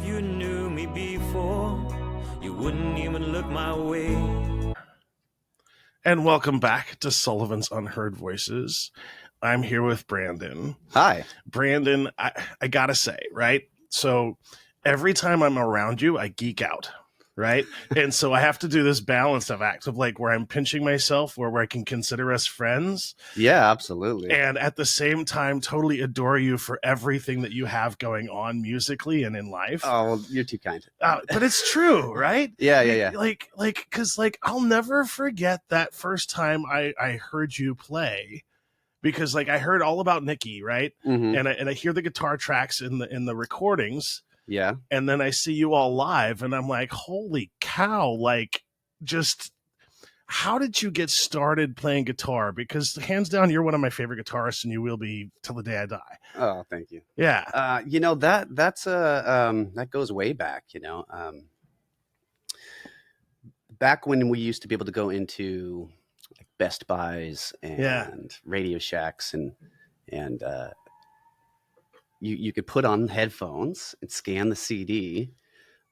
If you knew me before, you wouldn't even look my way. And welcome back to Sullivan's Unheard Voices. I'm here with Brandon. Hi. Brandon, I gotta say, right? So every time I'm around you, I geek out, right? And so I have to do this balance of act of like where I'm pinching myself, where I can consider us friends. Yeah, absolutely. And at the same time, totally adore you for everything that you have going on musically and in life. Oh, well, you're too kind. But it's true, right? Yeah. Because I'll never forget that first time I heard you play. Because like I heard all about Nikki, right? Mm-hmm. And I hear the guitar tracks in the recordings. Yeah. And then I see you all live and I'm like, holy cow, like just how did you get started playing guitar? Because hands down, you're one of my favorite guitarists and you will be till the day I die. Oh, thank you. Yeah. That goes way back, back when we used to be able to go into like Best Buys and Radio Shacks and you could put on headphones and scan the CD.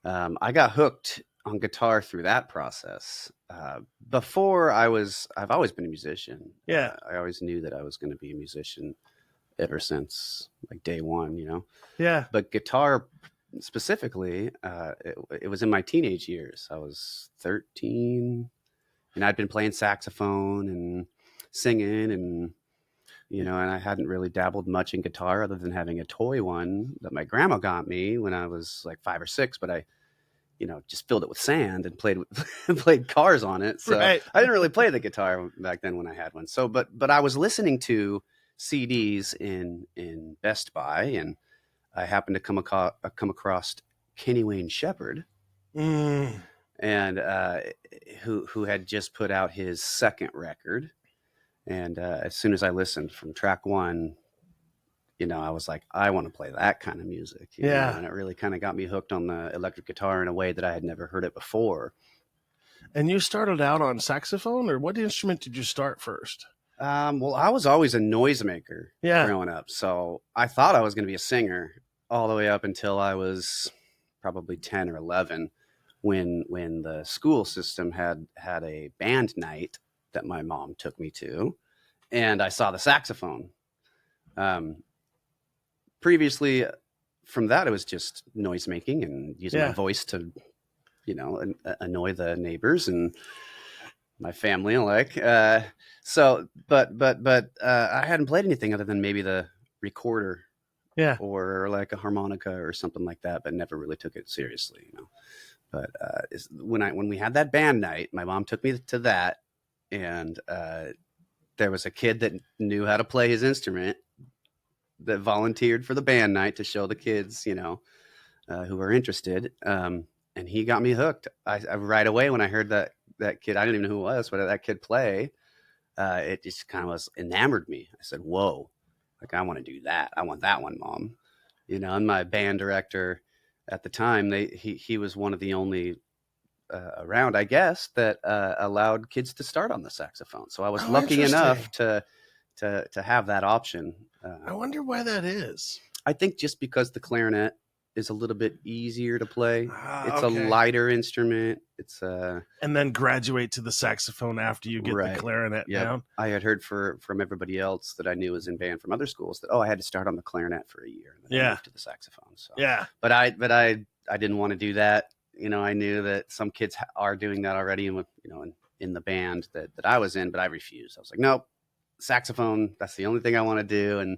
I got hooked on guitar through that process. Before I've always been a musician. Yeah. I always knew that I was going to be a musician ever since like day one, Yeah. But guitar specifically, it was in my teenage years. I was 13 and I'd been playing saxophone and singing and and I hadn't really dabbled much in guitar other than having a toy one that my grandma got me when I was like 5 or 6, but I just filled it with sand and played cars on it. So right. I didn't really play the guitar back then when I had one. So, but I was listening to CDs in Best Buy, and I happened to come across Kenny Wayne Shepherd, and who had just put out his second record. And as soon as I listened from track one, I was like, I want to play that kind of music. You know? And it really kind of got me hooked on the electric guitar in a way that I had never heard it before. And you started out on saxophone, or what instrument did you start first? Well, I was always a noisemaker growing up. So I thought I was going to be a singer all the way up until I was probably 10 or 11 when the school system had a band night that my mom took me to, and I saw the saxophone. Previously from that, it was just noise making and using my voice to, annoy the neighbors and my family alike. But I hadn't played anything other than maybe the recorder, or like a harmonica or something like that, but never really took it seriously, But when we had that band night, my mom took me to that, and there was a kid that knew how to play his instrument that volunteered for the band night to show the kids, who were interested. And he got me hooked. I right away when I heard that kid, I didn't even know who it was, but that kid play, it just kind of enamored me. I said, whoa, like I want to do that. I want that one, Mom. And my band director at the time, he was one of the only around, I guess, that allowed kids to start on the saxophone. So I was lucky enough to have that option. I wonder why that is. I think just because the clarinet is a little bit easier to play. It's a lighter instrument. It's and then graduate to the saxophone after you get the clarinet down. I had heard from everybody else that I knew was in band from other schools that I had to start on the clarinet for a year and then move to the saxophone. So but I didn't want to do that. I knew that some kids are doing that already, in the band that I was in, but I refused. I was like, nope, saxophone. That's the only thing I want to do, and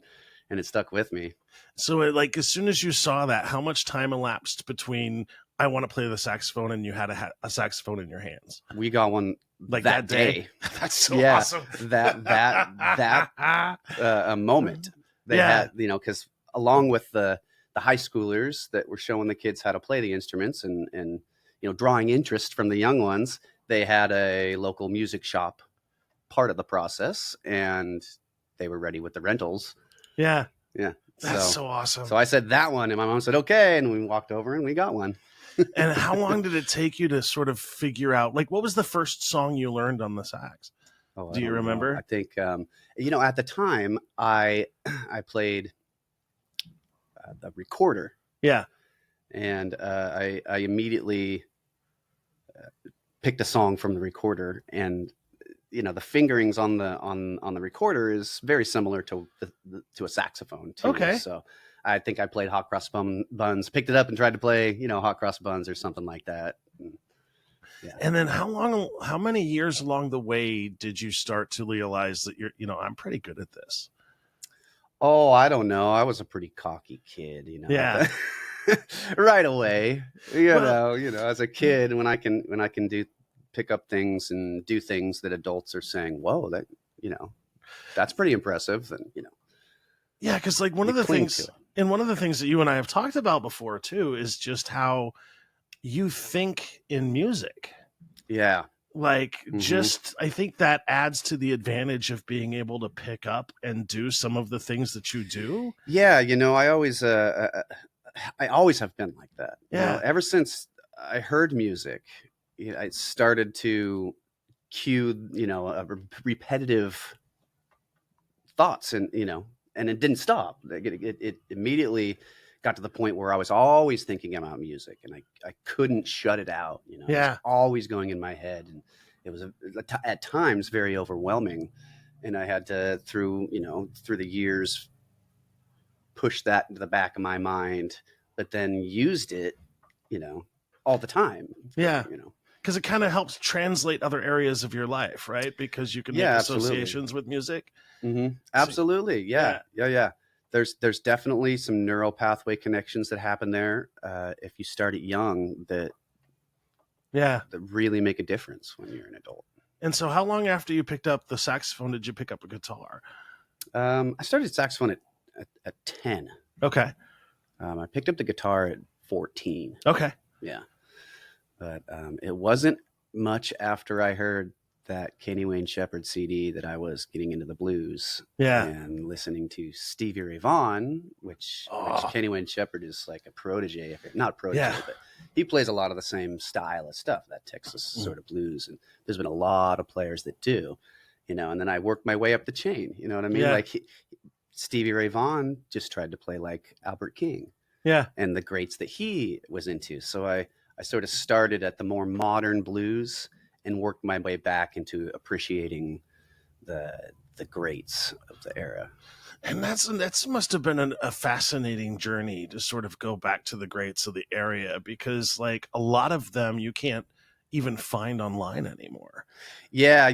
it stuck with me. So, like, as soon as you saw that, how much time elapsed between I want to play the saxophone and you had a saxophone in your hands? We got one like that day. That's so awesome. That a moment they had, because along with the high schoolers that were showing the kids how to play the instruments and drawing interest from the young ones, they had a local music shop part of the process, and they were ready with the rentals. Yeah. That's so awesome. So I said that one, and my mom said, okay. And we walked over and we got one. And how long did it take you to sort of figure out, like, what was the first song you learned on the sax? Do you remember? I think, at the time I played the recorder. Yeah. and I immediately picked a song from the recorder, and the fingerings on the recorder is very similar to to a saxophone too. Okay. So I think I played Hot Cross Buns, picked it up and tried to play, Hot Cross Buns or something like that. Yeah. And then how many years along the way did you start to realize that I'm pretty good at this? Oh, I don't know. I was a pretty cocky kid, Yeah. Right away, as a kid, when I can pick up things and do things that adults are saying, whoa, that, that's pretty impressive. Then, Yeah. Cause like one of the things that you and I have talked about before too, is just how you think in music. Yeah. Like I think that adds to the advantage of being able to pick up and do some of the things that you do. Yeah. I always have been like that. Yeah. Ever since I heard music, I started to cue, repetitive thoughts, and it didn't stop. It immediately got to the point where I was always thinking about music, and I couldn't shut it out. It was always going in my head, and it was at times very overwhelming, and I had to through the years push that into the back of my mind, but then used it, all the time. Yeah. Because it kind of helps translate other areas of your life, right? Because you can make associations with music. Mm-hmm. Absolutely. Yeah. There's definitely some neural pathway connections that happen there if you start it young that really make a difference when you're an adult. And so how long after you picked up the saxophone did you pick up a guitar? I started saxophone at 10. Okay. I picked up the guitar at 14. Okay. Yeah. But it wasn't much after I heard that Kenny Wayne Shepherd CD that I was getting into the blues. Yeah. And listening to Stevie Ray Vaughan, which Kenny Wayne Shepherd is like a protege. Not a protege, but he plays a lot of the same style of stuff, that Texas sort of blues. And there's been a lot of players that do, and then I worked my way up the chain. You know what I mean? Yeah. Like Stevie Ray Vaughan just tried to play like Albert King. Yeah. And the greats that he was into. So I sort of started at the more modern blues and worked my way back into appreciating the greats of the era. And that's must have been a fascinating journey to sort of go back to the greats of the area, because like a lot of them you can't even find online anymore. Yeah,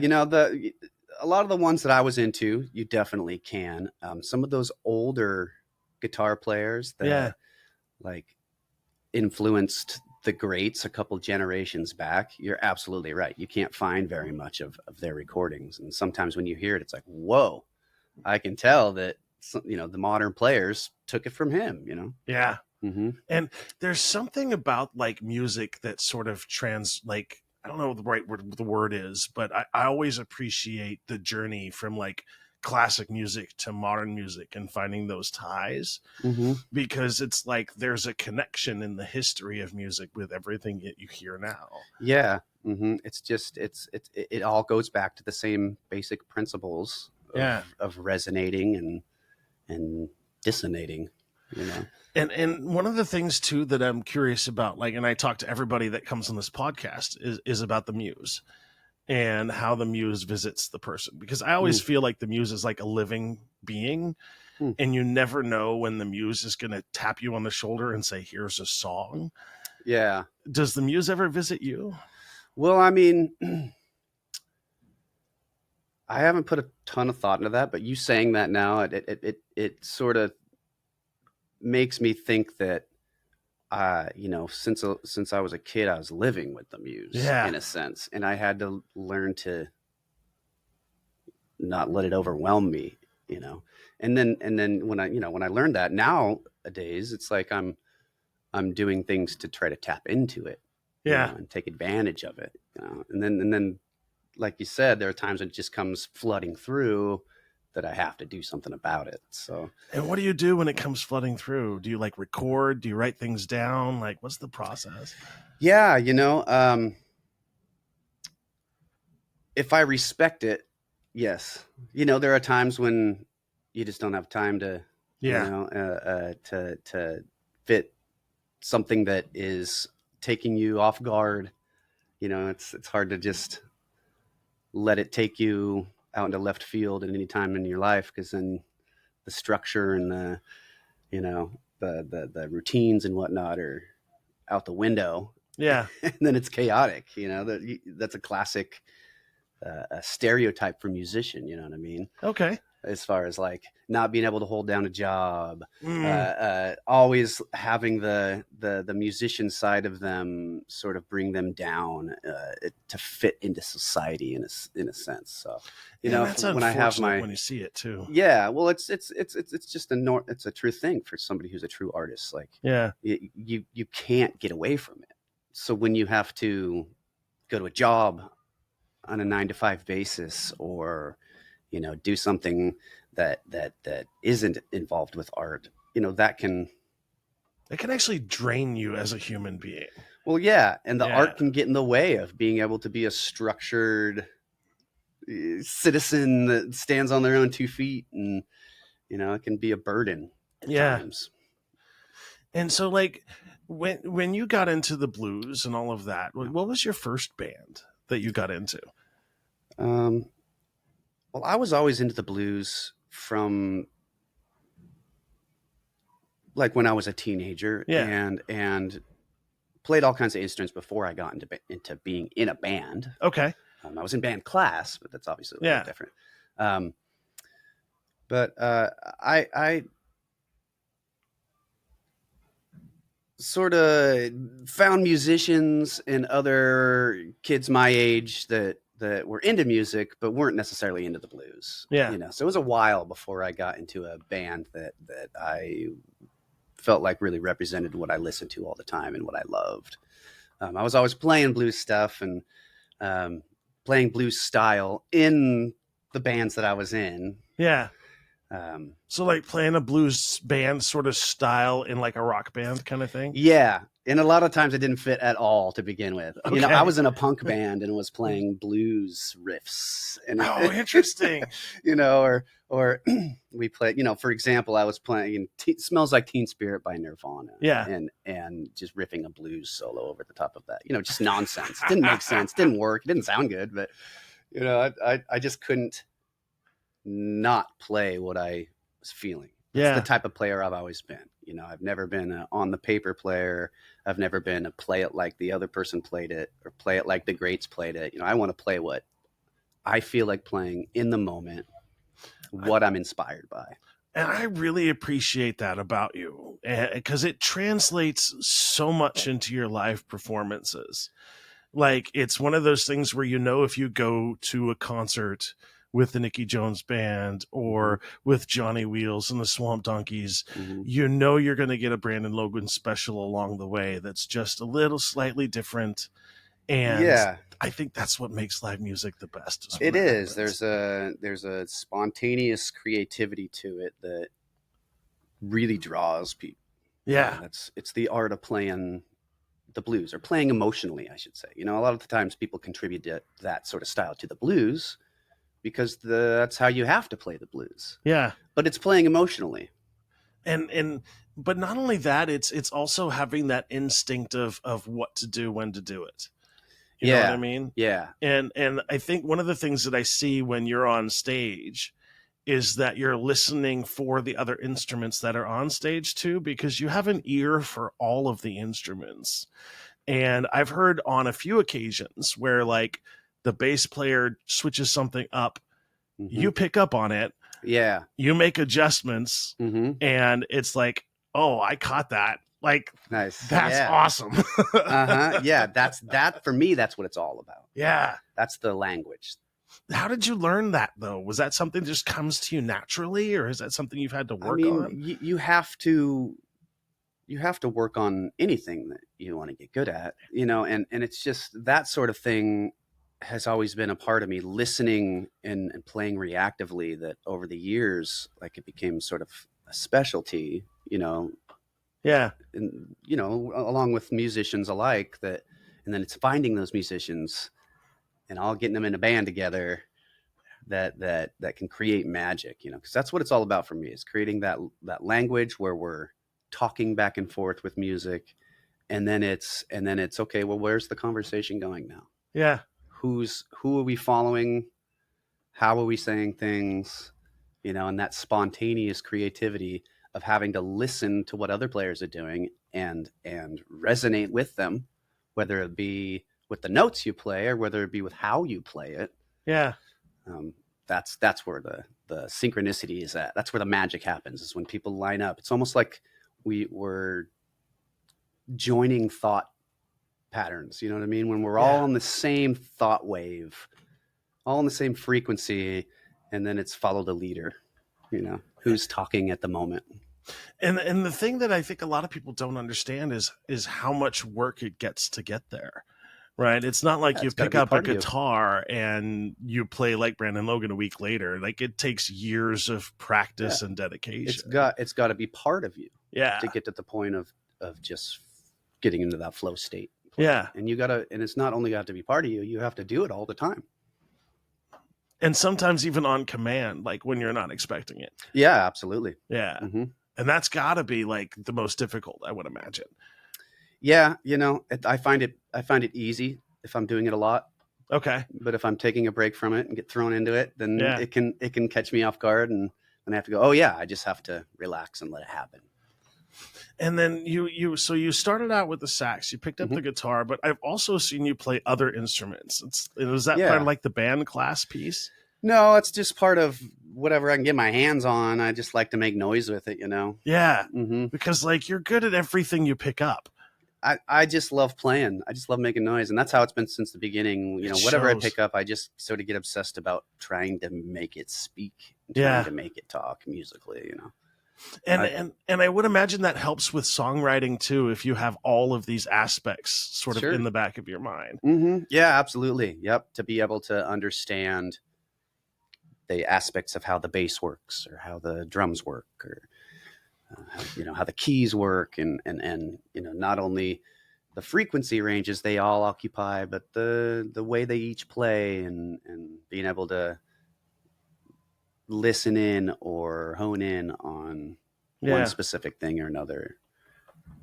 a lot of the ones that I was into, you definitely can. Some of those older guitar players that like influenced the greats a couple generations back, you're absolutely right. You can't find very much of their recordings. And sometimes when you hear it, it's like, whoa, I can tell that, the modern players took it from him, Yeah. Mm-hmm. And there's something about like music that sort of I don't know what the word is, but I always appreciate the journey from like classic music to modern music and finding those ties, because it's like there's a connection in the history of music with everything that you hear now. Yeah. It's just it all goes back to the same basic principles of resonating and dissonating, And one of the things too that I'm curious about, like, and I talk to everybody that comes on this podcast, is about the muse and how the muse visits the person, because I always feel like the muse is like a living being, and you never know when the muse is going to tap you on the shoulder and say, here's a song. Yeah. Does the muse ever visit you? Well, I mean, I haven't put a ton of thought into that, but you saying that now, it sort of makes me think that, since I was a kid, I was living with the muse in a sense, and I had to learn to not let it overwhelm me, and then when I learned that, nowadays it's like I'm doing things to try to tap into it, and take advantage of it, and then like you said, there are times when it just comes flooding through that I have to do something about it. So, and what do you do when it comes flooding through? Do you like record? Do you write things down? Like, what's the process? Yeah, if I respect it, yes. There are times when you just don't have time to, to fit something that is taking you off guard. It's hard to just let it take you out into left field at any time in your life, because then the structure and the routines and whatnot are out the window. Yeah. And then it's chaotic. That's a classic a stereotype for musician. You know what I mean? Okay. As far as like not being able to hold down a job, always having the musician side of them sort of bring them down to fit into society in a sense. So, that's when I have when you see it too. Yeah, well, it's just it's a true thing for somebody who's a true artist. Like, yeah, you can't get away from it. So when you have to go to a job on a 9-to-5 basis, or do something that isn't involved with art, it can actually drain you as a human being. Well, yeah, and the art can get in the way of being able to be a structured citizen that stands on their own 2 feet, and it can be a burden at times. And so, like, when you got into the blues and all of that, what was your first band that you got into? Well, I was always into the blues from like when I was a teenager, and played all kinds of instruments before I got into being in a band. Okay. I was in band class, but that's obviously a little different. But I sort of found musicians and other kids my age that were into music, but weren't necessarily into the blues. Yeah. So it was a while before I got into a band that I felt like really represented what I listened to all the time and what I loved. I was always playing blues stuff and playing blues style in the bands that I was in. Yeah. So like playing a blues band sort of style in like a rock band kind of thing? Yeah. And a lot of times it didn't fit at all to begin with. Okay. I was in a punk band and was playing blues riffs. And interesting. Or we played, for example, I was playing Smells Like Teen Spirit by Nirvana. Yeah. And just riffing a blues solo over the top of that. Just nonsense. It didn't make sense. Didn't work. It didn't sound good, but I just couldn't not play what I was feeling. That's the type of player I've always been. I've never been an on the paper player. I've never been a play it like the other person played it, or play it like the greats played it. I want to play what I feel like playing in the moment, what I'm inspired by. And I really appreciate that about you, because it translates so much into your live performances. Like, it's one of those things where, if you go to a concert with the Nicky Jones Band or with Johnny Wheels and the Swamp Donkeys, you're going to get a Brandon Logan special along the way that's just a little slightly different. And I think that's what makes live music the best. It is. There's a spontaneous creativity to it that really draws people. Yeah. It's the art of playing the blues, or playing emotionally, I should say. A lot of the times people contribute that sort of style to the blues because that's how you have to play the blues. Yeah. But it's playing emotionally. But not only that, it's also having that instinct of what to do, when to do it. You know what I mean? Yeah. And I think one of the things that I see when you're on stage is that you're listening for the other instruments that are on stage too, because you have an ear for all of the instruments. And I've heard on a few occasions where, like, the bass player switches something up, you pick up on it. Yeah. You make adjustments, and it's like, oh, I caught that. Like, nice. That's awesome. Yeah. That for me, that's what it's all about. Yeah. That's the language. How did you learn that, though? Was that something that just comes to you naturally, or is that something you've had to work on? You have to work on anything that you want to get good at, and it's just that sort of thing has always been a part of me, listening and playing reactively, that over the years, like, it became sort of a specialty, Yeah. And, along with musicians alike, and then it's finding those musicians and all getting them in a band together that can create magic, because that's what it's all about for me, is creating that language where we're talking back and forth with music, and then it's okay, well, where's the conversation going now? Yeah. Who are we following? How are we saying things? And that spontaneous creativity of having to listen to what other players are doing and resonate with them, whether it be with the notes you play or whether it be with how you play it. Yeah. That's where the synchronicity is at. That's where the magic happens, is when people line up. It's almost like we're joining thought patterns. You know what I mean? When we're all on the same thought wave, all on the same frequency, and then it's follow the leader, who's talking at the moment. And the thing that I think a lot of people don't understand is how much work it gets to get there. Right. It's not like you pick up a guitar and you play like Brandon Logan a week later. Like, it takes years of practice and dedication. It's got to be part of you. Yeah. To get to the point of just getting into that flow state. Yeah. And and it's not only got to be part of you, you have to do it all the time. And sometimes even on command, like when you're not expecting it. Yeah, absolutely. Yeah. Mm-hmm. And that's got to be like the most difficult, I would imagine. Yeah, I find it easy if I'm doing it a lot. Okay. But if I'm taking a break from it and get thrown into it, then it can catch me off guard, and I have to go, oh yeah, I just have to relax and let it happen. And then you started out with the sax, you picked up the guitar, but I've also seen you play other instruments. Was that part of like the band class piece? No, it's just part of whatever I can get my hands on. I just like to make noise with it, Yeah. Because like you're good at everything you pick up. I just love playing. I just love making noise. And that's how it's been since the beginning. Whatever I pick up, I just sort of get obsessed about trying to make it speak, trying to make it talk musically, And I would imagine that helps with songwriting too, if you have all of these aspects sort of in the back of your mind. Mm-hmm. Yeah, absolutely. Yep. To be able to understand the aspects of how the bass works or how the drums work or how the keys work and not only the frequency ranges they all occupy, but the way they each play and being able to listen in or hone in on one specific thing or another.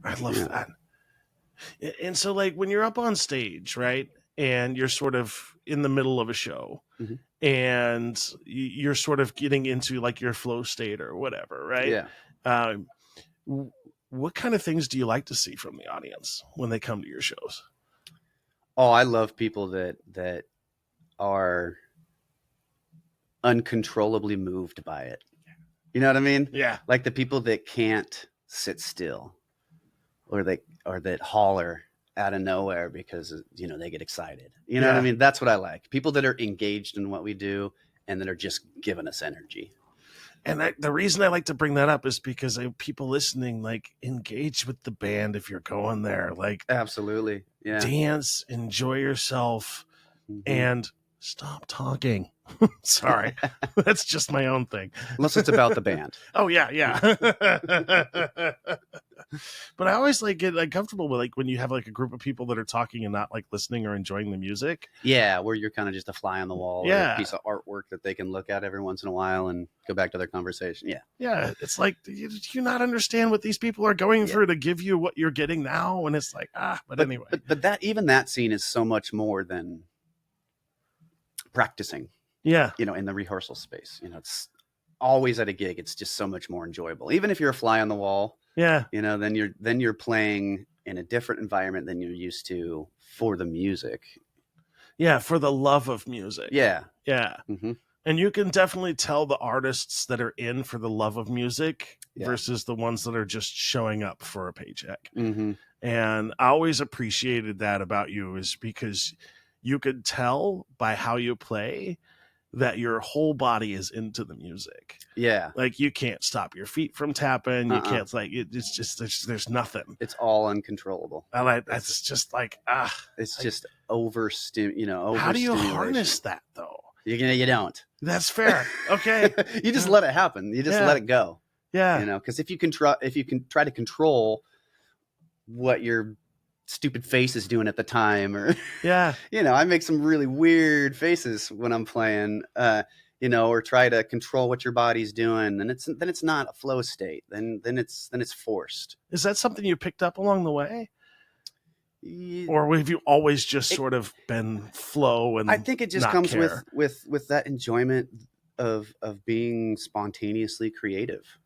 I love that. And so like when you're up on stage, right, and you're sort of in the middle of a show and you're sort of getting into like your flow state or whatever, right? Yeah. What kind of things do you like to see from the audience when they come to your shows? Oh, I love people that are uncontrollably moved by it. You know what I mean? Yeah. Like the people that can't sit still or that holler out of nowhere because, they get excited. You know what I mean? That's what I like. People that are engaged in what we do and that are just giving us energy. And the reason I like to bring that up is because people listening, like, engage with the band if you're going there. Like, absolutely. Yeah. Dance, enjoy yourself, and stop talking. Sorry. That's just my own thing. Unless it's about the band. Oh, yeah. But I always get uncomfortable with when you have like a group of people that are talking and not like listening or enjoying the music. Yeah, where you're kind of just a fly on the wall or a piece of artwork that they can look at every once in a while and go back to their conversation. Yeah. Yeah, it's like, do you not understand what these people are going through to give you what you're getting now? And it's like, but anyway. But that scene is so much more than practicing. Yeah. In the rehearsal space. It's always at a gig. It's just so much more enjoyable. Even if you're a fly on the wall. Yeah. Then you're playing in a different environment than you're used to for the music. Yeah, for the love of music. Yeah. Yeah. Mm-hmm. And you can definitely tell the artists that are in for the love of music versus the ones that are just showing up for a paycheck. Mm-hmm. And I always appreciated that about you, is because you could tell by how you play that your whole body is into the music. Yeah. Like you can't stop your feet from tapping. You can't it's just, there's nothing. It's all uncontrollable. That's just like, it's just overstimulation. How do you harness that though? You don't. That's fair. Okay. You just let it happen. You just let it go. Yeah. Because if you can try to control what your stupid face is doing at the time, or I make some really weird faces when I'm playing, or try to control what your body's doing, then it's not a flow state. Then it's forced. Is that something you picked up along the way? Or have you always just sort of been flow and I think it just comes with that enjoyment of being spontaneously creative.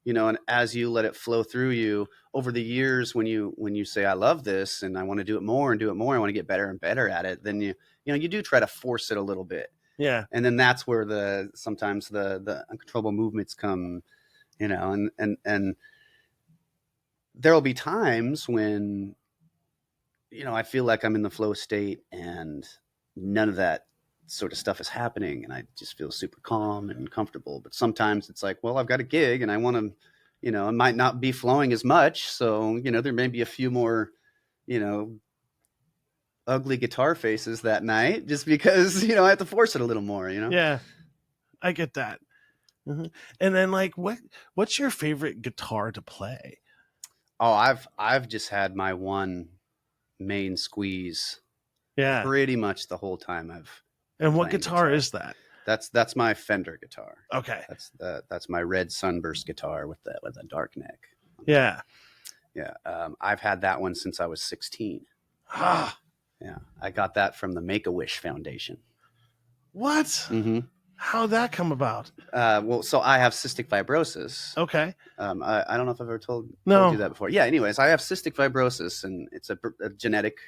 You know, and as you let it flow through you over the years, when you say, I love this and I want to do it more and do it more, I want to get better and better at it, then you do try to force it a little bit. Yeah. And then that's where sometimes the uncontrollable movements come, you know, and there'll be times when, you know, I feel like I'm in the flow state and none of that sort of stuff is happening and I just feel super calm and comfortable. But sometimes it's like, well, I've got a gig and I want to, you know, it might not be flowing as much. So, you know, there may be a few more, you know, ugly guitar faces that night just because, you know, I have to force it a little more, you know? Yeah, I get that. Mm-hmm. And then like, what's your favorite guitar to play? Oh, I've just had my one main squeeze. Yeah. Pretty much the whole time And what guitar is that? That's my Fender guitar. Okay. That's my red Sunburst guitar with a dark neck. Yeah. Yeah. I've had that one since I was 16. Ah. Yeah. I got that from the Make-A-Wish Foundation. What? Mm-hmm. How'd that come about? Well, so I have cystic fibrosis. Okay. I don't know if I've ever told you that before. Yeah. Anyways, I have cystic fibrosis and it's a genetic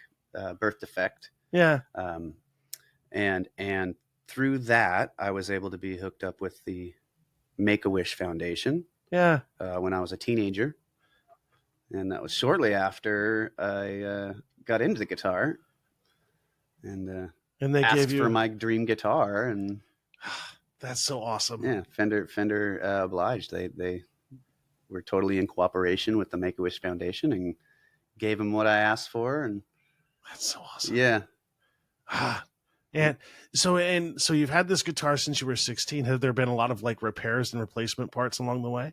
birth defect. Yeah. And through that, I was able to be hooked up with the Make-A-Wish Foundation. Yeah. When I was a teenager, and that was shortly after I got into the guitar, and they asked gave you for my dream guitar, and that's so awesome. Yeah, Fender obliged. They were totally in cooperation with the Make-A-Wish Foundation and gave them what I asked for, and that's so awesome. Yeah. And so you've had this guitar since you were 16. Have there been a lot of like repairs and replacement parts along the way?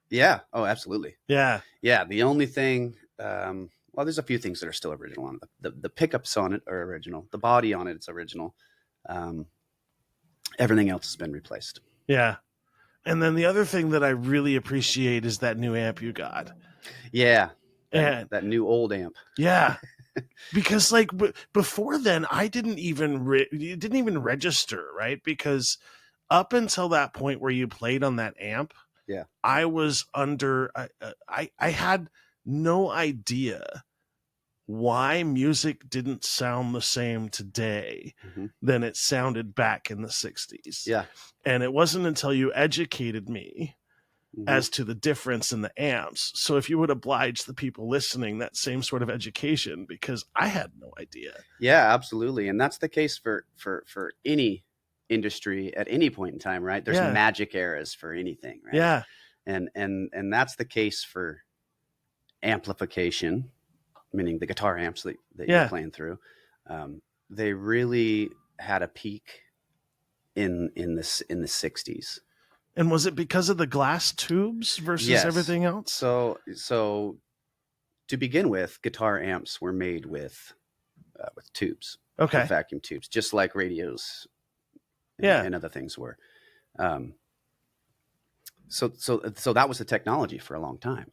Yeah. Oh, absolutely. Yeah. Yeah. The only thing, well, there's a few things that are still original on it. The pickups on it are original. The body on it's original. Everything else has been replaced. Yeah. And then the other thing that I really appreciate is that new amp you got. Yeah. That new old amp. Yeah. Because like before then, I didn't even register, right? Because up until that point where you played on that amp, yeah, I was under. I had no idea why music didn't sound the same today than it sounded back in the 60s. Yeah, and it wasn't until you educated me as to the difference in the amps. So if you would oblige the people listening that same sort of education, because I had no idea. Yeah, absolutely. And that's the case for any industry at any point in time, right? There's magic eras for anything, right? Yeah. And that's the case for amplification, meaning the guitar amps that you're playing through. They really had a peak in the 60s. And was it because of the glass tubes versus everything else? So to begin with, guitar amps were made with tubes, with vacuum tubes, just like radios, and other things were. So that was the technology for a long time,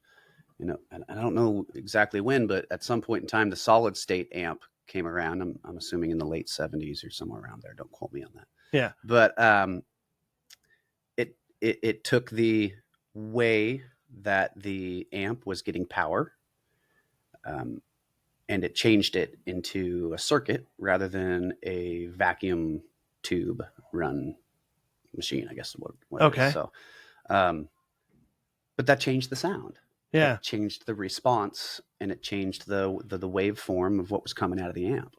you know. And I don't know exactly when, but at some point in time, the solid state amp came around. I'm assuming in the late 70s or somewhere around there. Don't quote me on that. Yeah, but It took the way that the amp was getting power, and it changed it into a circuit rather than a vacuum tube run machine, I guess. What it is. So, but that changed the sound. Yeah, it changed the response, and it changed the waveform of what was coming out of the amp.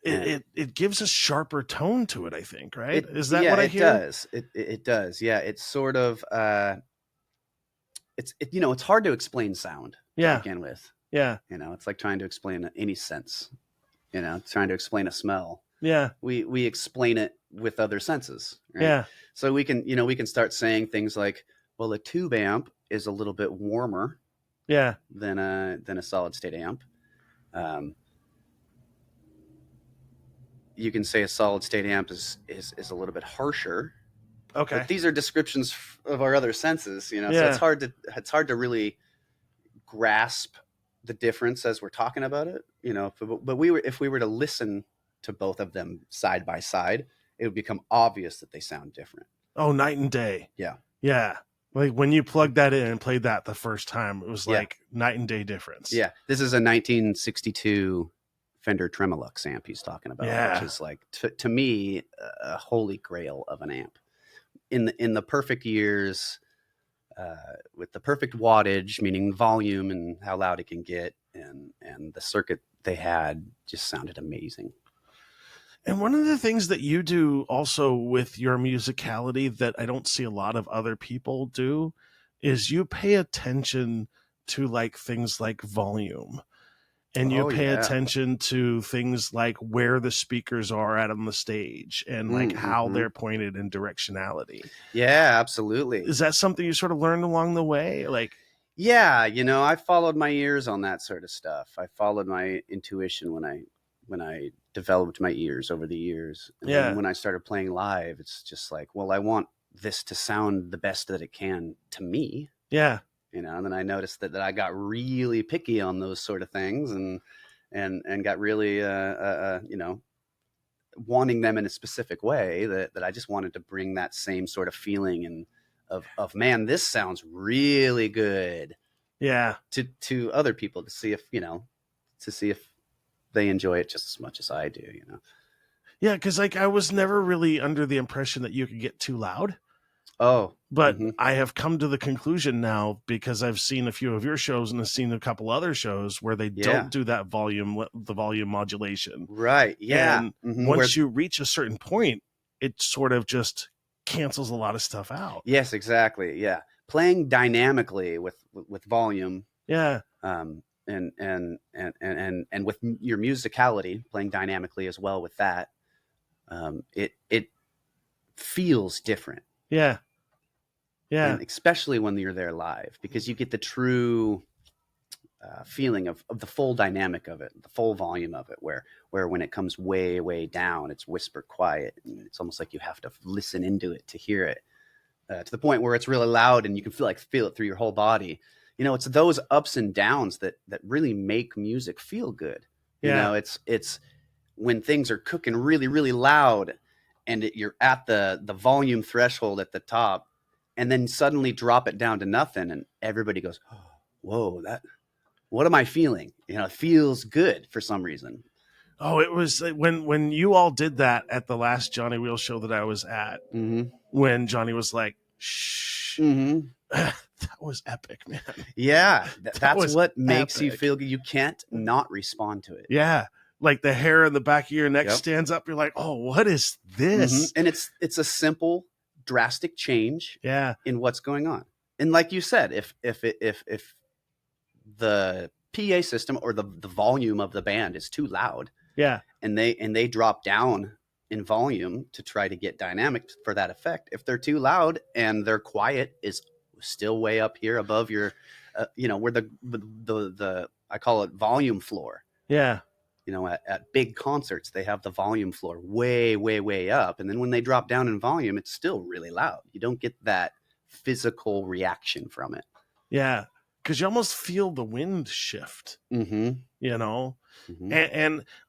It gives a sharper tone to it, I think, right? Is that what I hear? It does. Yeah. It's sort of, it's hard to explain sound to begin with. Yeah. You know, it's like trying to explain any sense, you know, trying to explain a smell. Yeah. We explain it with other senses. Right? Yeah. So we can start saying things like, well, a tube amp is a little bit warmer. Yeah. Than a solid state amp. You can say a solid state amp is a little bit harsher. Okay. But these are descriptions of our other senses, you know. So it's hard to really grasp the difference as we're talking about it, but if we were to listen to both of them side by side, it would become obvious that they sound different. Oh, night and day. Yeah. Yeah. Like when you plugged that in and played that the first time, it was like night and day difference. Yeah. This is a 1962 Fender Tremolux amp he's talking about, which is like, to me, a holy grail of an amp. In the perfect years, with the perfect wattage, meaning volume and how loud it can get, and the circuit they had just sounded amazing. And one of the things that you do also with your musicality that I don't see a lot of other people do is you pay attention to like things like volume. And you pay attention to things like where the speakers are at on the stage and like how they're pointed in directionality. Yeah, absolutely. Is that something you sort of learned along the way? Like, yeah, I followed my ears on that sort of stuff. I followed my intuition when I developed my ears over the years. And then when I started playing live, it's just like, well, I want this to sound the best that it can to me. Yeah. And then I noticed that I got really picky on those sort of things and got really, wanting them in a specific way that I just wanted to bring that same sort of feeling of man, this sounds really good. Yeah. To other people to see if they enjoy it just as much as I do, Yeah. Cause like I was never really under the impression that you could get too loud. Oh, but I have come to the conclusion now because I've seen a few of your shows and I've seen a couple other shows where they don't do that the volume modulation. Right. Yeah. And once you reach a certain point, it sort of just cancels a lot of stuff out. Yes, exactly. Yeah. Playing dynamically with volume. Yeah. And with your musicality, playing dynamically as well with that, it feels different. Yeah. Yeah. And especially when you're there live, because you get the true feeling of the full dynamic of it, the full volume of it, where when it comes way, way down, it's whisper quiet. And it's almost like you have to listen into it to hear it, to the point where it's really loud and you can feel it through your whole body. It's those ups and downs that really make music feel good. It's when things are cooking really, really loud and you're at the volume threshold at the top, and then suddenly drop it down to nothing, and everybody goes, oh, "Whoa, what am I feeling?" It feels good for some reason. Oh, it was when you all did that at the last Johnny Wheel show that I was at. When Johnny was like, "Shh," that was epic, man. Yeah, that's what makes you feel good. You can't not respond to it. Yeah. Like the hair in the back of your neck stands up. You're like, oh, what is this? And it's a simple, drastic change in what's going on. And like you said, if the PA system or the volume of the band is too loud, and they drop down in volume to try to get dynamic for that effect, if they're too loud and their quiet is still way up here above your where the I call it volume floor. Yeah. At big concerts, they have the volume floor way, way, way up. And then when they drop down in volume, it's still really loud. You don't get that physical reaction from it. Yeah. Because you almost feel the wind shift, And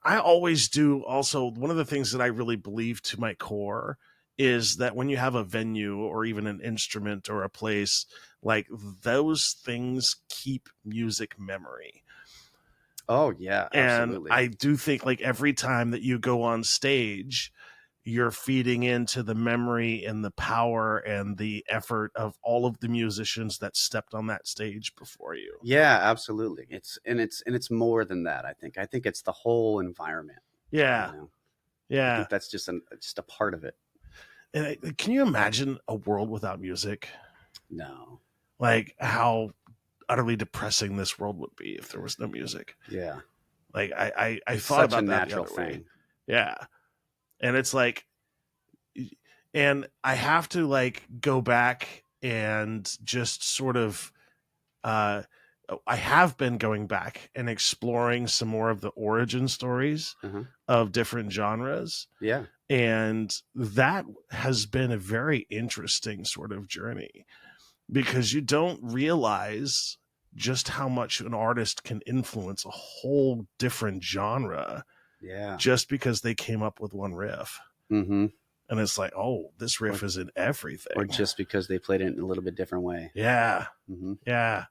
I always do also, one of the things that I really believe to my core is that when you have a venue or even an instrument or a place, like those things keep music memory. Oh, yeah, absolutely. And I do think like every time that you go on stage, you're feeding into the memory and the power and the effort of all of the musicians that stepped on that stage before you. Yeah, absolutely. It's more than that. I think it's the whole environment. Yeah. Yeah. I think that's just a part of it. And can you imagine a world without music? No. Like how utterly depressing this world would be if there was no music. Yeah. Like I thought about a that natural the other thing. Way. Yeah. And it's like, and I have to like go back and just sort of, I have been going back and exploring some more of the origin stories of different genres. Yeah. And that has been a very interesting sort of journey because you don't realize just how much an artist can influence a whole different genre. Yeah. Just because they came up with one riff. Mm-hmm. And it's like, oh, this riff is in everything. Or just because they played it in a little bit different way. Yeah. Mm-hmm. Yeah.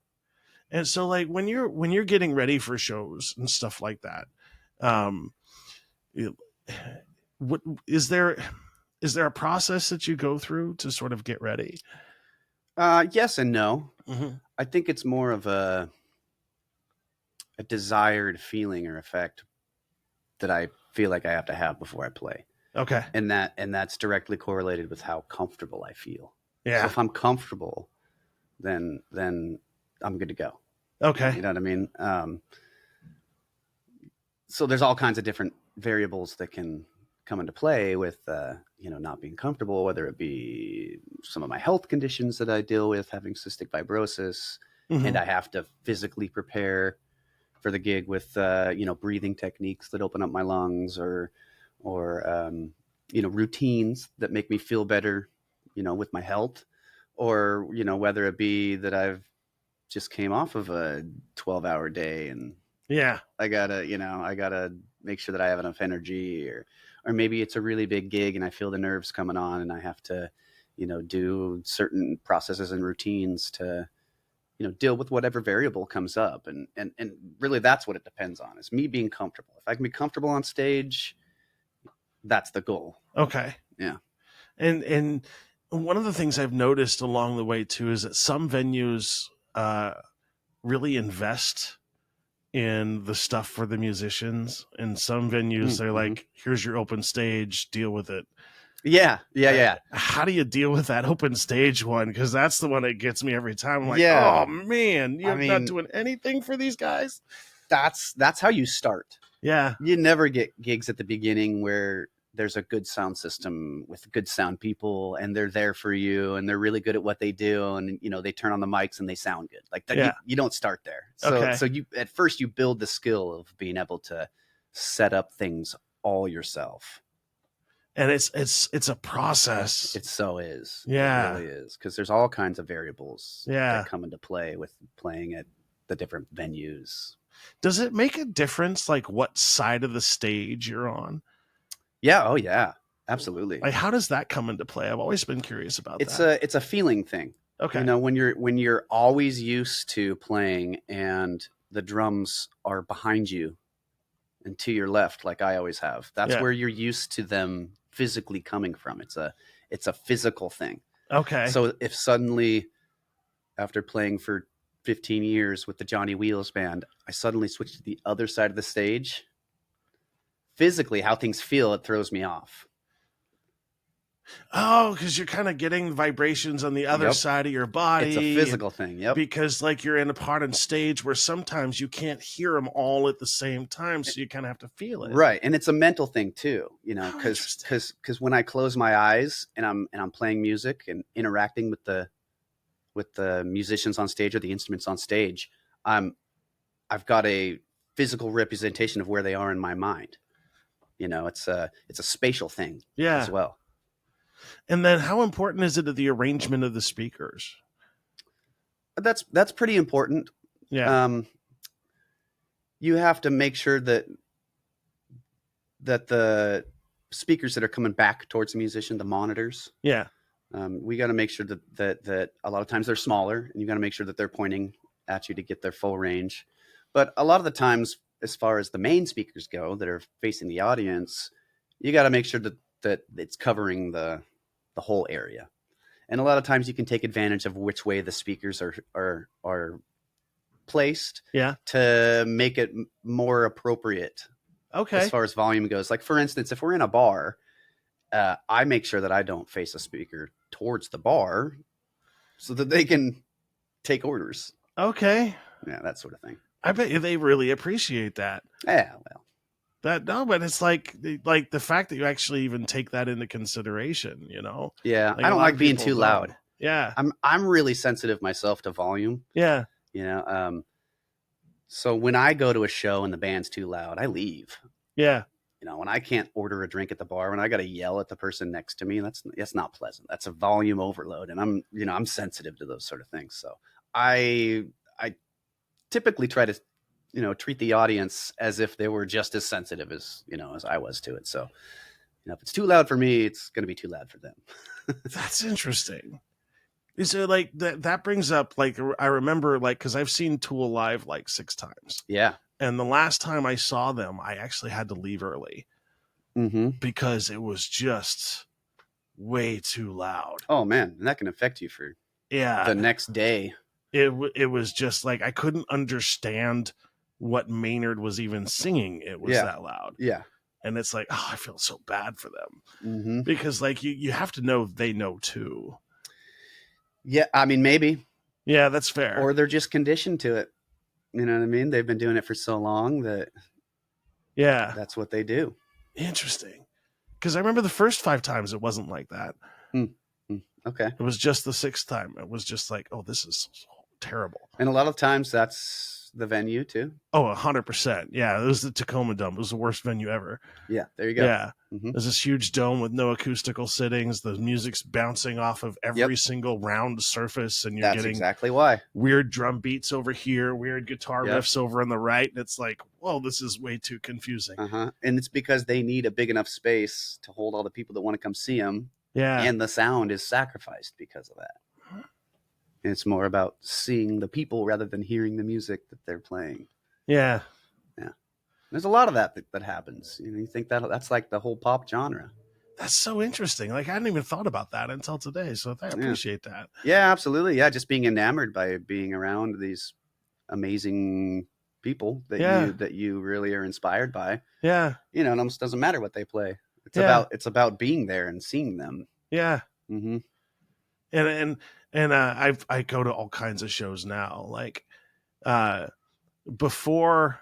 And so like when you're getting ready for shows and stuff like that, what is there a process that you go through to sort of get ready? Yes and no. Mm-hmm. I think it's more of a desired feeling or effect that I feel like I have to have before I play. Okay. And that's directly correlated with how comfortable I feel. Yeah. So if I'm comfortable, then I'm good to go. Okay. You know what I mean? So there's all kinds of different variables that can come into play with, not being comfortable, whether it be some of my health conditions that I deal with, having cystic fibrosis, Mm-hmm. and I have to physically prepare for the gig with, breathing techniques that open up my lungs or routines that make me feel better, with my health, or, whether it be that I've just came off of a 12-hour day and yeah, I gotta make sure that I have enough energy, or maybe it's a really big gig and I feel the nerves coming on and I have to, do certain processes and routines to, deal with whatever variable comes up. And really that's what it depends on, is me being comfortable. If I can be comfortable on stage, that's the goal. Okay. Yeah. And one of the things I've noticed along the way too is that some venues really invest in the stuff for the musicians, and some venues they're like, here's your open stage, deal with it. Yeah. How do you deal with that open stage one? Because that's the one that gets me every time. I'm like, oh man, you're not doing anything for these guys. That's how you start. Yeah. You never get gigs at the beginning where there's a good sound system with good sound people and they're there for you and they're really good at what they do. And, they turn on the mics and they sound good. Like that. Yeah. You don't start there. So you, at first you build the skill of being able to set up things all yourself. And it's a process. It so is. Yeah. It really is. Cause there's all kinds of variables that come into play with playing at the different venues. Does it make a difference, like what side of the stage you're on? Yeah. Oh yeah, absolutely. Like, how does that come into play? I've always been curious about that. It's a feeling thing. Okay. When you're always used to playing and the drums are behind you and to your left, like I always have, that's where you're used to them physically coming from. It's a physical thing. Okay. So if suddenly, after playing for 15 years with the Johnny Wheels band, I suddenly switch to the other side of the stage, physically how things feel, it throws me off. Oh, because you're kind of getting vibrations on the other side of your body. It's a physical thing. Yep. Because like you're in a part on stage where sometimes you can't hear them all at the same time, so you kind of have to feel it. Right, and it's a mental thing too. Because when I close my eyes and I'm playing music and interacting with the musicians on stage or the instruments on stage, I've got a physical representation of where they are in my mind. It's a spatial thing as well. And then how important is it to the arrangement of the speakers? That's pretty important. Yeah. You have to make sure that the speakers that are coming back towards the musician, the monitors. Yeah. We got to make sure that a lot of times they're smaller, and you got to make sure that they're pointing at you to get their full range. But a lot of the times, as far as the main speakers go that are facing the audience, you got to make sure that it's covering the whole area. And a lot of times you can take advantage of which way the speakers are placed to make it more appropriate. Okay. As far as volume goes. Like for instance, if we're in a bar, I make sure that I don't face a speaker towards the bar so that they can take orders. Okay. Yeah, that sort of thing. I bet you they really appreciate that. Yeah, well. But it's like the fact that you actually even take that into consideration, Yeah, like I don't like being too loud. Yeah, I'm really sensitive myself to volume. Yeah, so when I go to a show and the band's too loud, I leave. Yeah, when I can't order a drink at the bar, when I got to yell at the person next to me, that's not pleasant. That's a volume overload, and I'm sensitive to those sort of things. So I typically try to, treat the audience as if they were just as sensitive as, as I was to it. So, if it's too loud for me, it's going to be too loud for them. That's interesting. Is it like that brings up, like, I remember, like, because I've seen Tool live like 6 times. Yeah. And the last time I saw them, I actually had to leave early because it was just way too loud. Oh man, and that can affect you for the next day. It was just like I couldn't understand what Maynard was even singing. It was that loud. Yeah. And it's like, I feel so bad for them because, like, you have to know they know too. Yeah, I mean, maybe. Yeah, that's fair. Or they're just conditioned to it. You know what I mean? They've been doing it for so long that that's what they do. Interesting. Because I remember the first 5 times it wasn't like that. Okay. It was just the 6th time. It was just like, oh, this is terrible. And a lot of times that's the venue too. Oh, 100%. Yeah, it was the Tacoma Dome. It was the worst venue ever. Yeah, there you go. Yeah. There's this huge dome with no acoustical sittings. The music's bouncing off of every single round surface, and you're getting exactly why. Weird drum beats over here, weird guitar riffs over on the right. And it's like, whoa, this is way too confusing. And it's because they need a big enough space to hold all the people that want to come see them. Yeah. And the sound is sacrificed because of that. And it's more about seeing the people rather than hearing the music that they're playing. Yeah. Yeah. There's a lot of that happens. You think that's like the whole pop genre. That's so interesting. Like, I hadn't even thought about that until today. So I appreciate that. Yeah, absolutely. Yeah. Just being enamored by being around these amazing people that you really are inspired by. Yeah. It almost doesn't matter what they play. It's about being there and seeing them. Yeah. And I go to all kinds of shows now. Like, before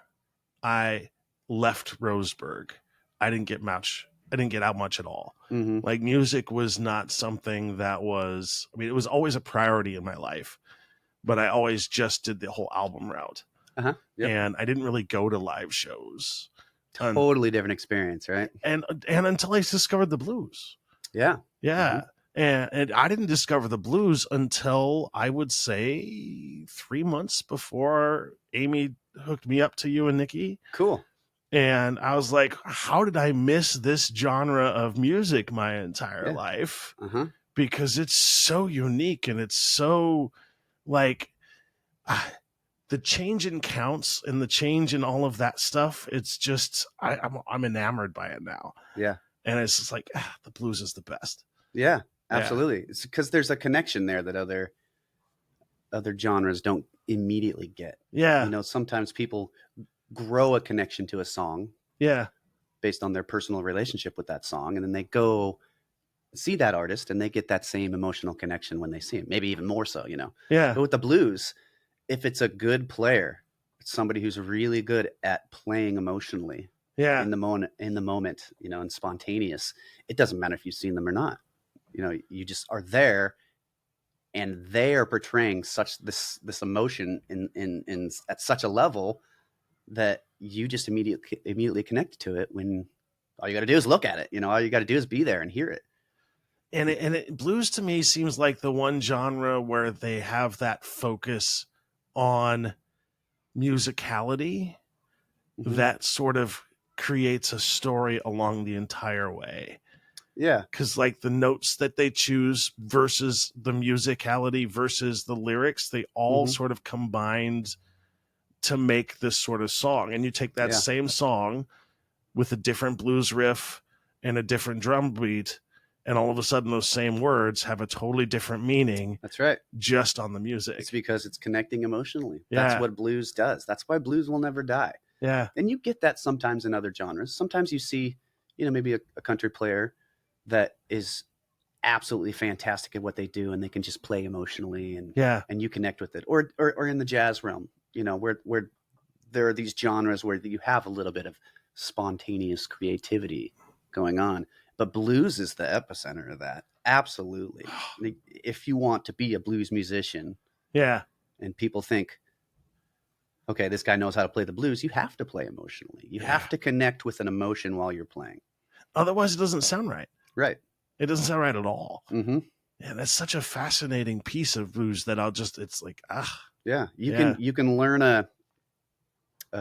I left Roseburg, I didn't get out much at all. Like, music was not something that was, I mean, it was always a priority in my life, but I always just did the whole album route. And I didn't really go to live shows. Totally different experience, right? And until I discovered the blues. Yeah. Yeah. And I didn't discover the blues until, I would say, 3 months before Amy hooked me up to you and Nikki. Cool. And I was like, how did I miss this genre of music my entire life? Because it's so unique, and it's so, like, the change in counts and the change in all of that stuff. It's just, I'm enamored by it now. Yeah. And it's just like, the blues is the best. Yeah. Absolutely. It's because there's a connection there that other genres don't immediately get. Yeah. Sometimes people grow a connection to a song. Yeah. Based on their personal relationship with that song. And then they go see that artist and they get that same emotional connection when they see him, maybe even more so, Yeah. But with the blues, if it's a good player, it's somebody who's really good at playing emotionally. Yeah. In the moment, and spontaneous. It doesn't matter if you've seen them or not. You just are there, and they are portraying such this emotion in at such a level that you just immediately connect to it. When all you got to do is look at it. All you got to do is be there and hear it. And blues to me seems like the one genre where they have that focus on musicality that sort of creates a story along the entire way. Yeah. Because, like, the notes that they choose versus the musicality versus the lyrics, they all sort of combined to make this sort of song. And you take that same song with a different blues riff and a different drum beat, and all of a sudden those same words have a totally different meaning. That's right. Just on the music. It's because it's connecting emotionally. Yeah. That's what blues does. That's why blues will never die. Yeah. And you get that sometimes in other genres. Sometimes you see, maybe a country player that is absolutely fantastic at what they do, and they can just play emotionally, and you connect with it. Or in the jazz realm, where there are these genres where you have a little bit of spontaneous creativity going on. But blues is the epicenter of that. Absolutely. If you want to be a blues musician, and people think, okay, this guy knows how to play the blues, you have to play emotionally. You have to connect with an emotion while you're playing. Otherwise, it doesn't sound right. Right. It doesn't sound right at all. Yeah, that's such a fascinating piece of blues that it's like, Yeah, you can learn a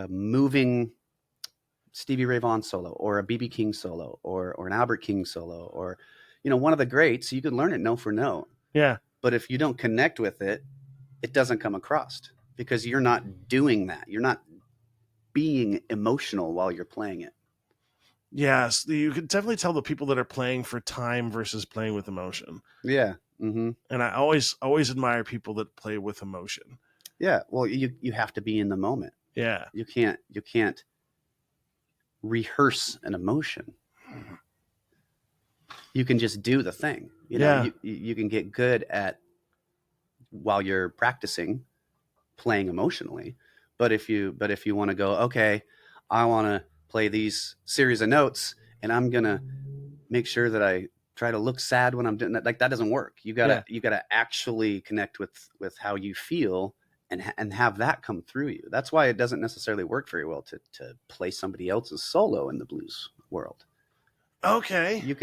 moving Stevie Ray Vaughan solo or a BB King solo or an Albert King solo or, one of the greats, you can learn it note for note. Yeah. But if you don't connect with it, it doesn't come across because you're not doing that. You're not being emotional while you're playing it. Yes. You can definitely tell the people that are playing for time versus playing with emotion. Yeah. Mm-hmm. And I always admire people that play with emotion. Yeah. Well, you have to be in the moment. Yeah. You can't rehearse an emotion. You can just do the thing. You can get good at while you're practicing playing emotionally. But if you want to go, okay, I want to play these series of notes and I'm going to make sure that I try to look sad when I'm doing that. Like that doesn't work. You gotta actually connect with how you feel and have that come through you. That's why it doesn't necessarily work very well to play somebody else's solo in the blues world. Okay. You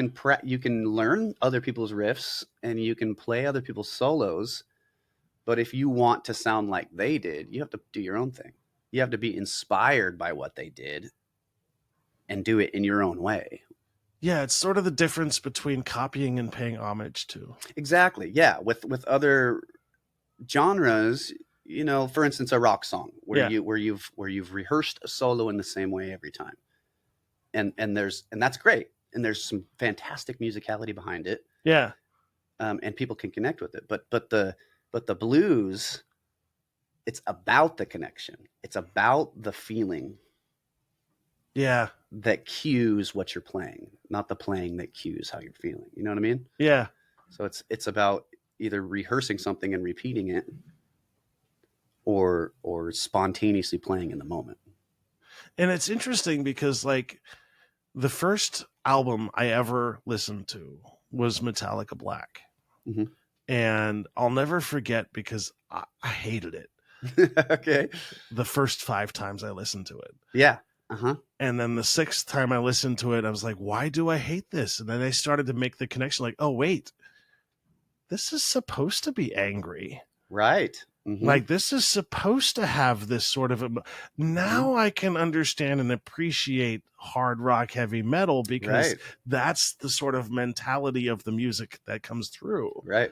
can learn other people's riffs and you can play other people's solos, but if you want to sound like they did, you have to do your own thing. You have to be inspired by what they did and do it in your own way. Yeah, it's sort of the difference between copying and paying homage to. Exactly. Yeah, with other genres, for instance, a rock song where you've rehearsed a solo in the same way every time, and that's great, and there's some fantastic musicality behind it. Yeah, and people can connect with it. But the blues, it's about the connection. It's about the feeling. Yeah, that cues what you're playing, not the playing that cues how you're feeling. You know what I mean? Yeah. So it's about either rehearsing something and repeating it or spontaneously playing in the moment. And it's interesting because like the first album I ever listened to was Metallica Black. Mm-hmm. And I'll never forget because I hated it. Okay. The first 5 times I listened to it. Yeah. Uh-huh. And then the 6th time I listened to it, I was like, why do I hate this? And then I started to make the connection like, oh, wait, this is supposed to be angry. Right. Mm-hmm. Like this is supposed to have this sort of now I can understand and appreciate hard rock, heavy metal because that's the sort of mentality of the music that comes through. Right.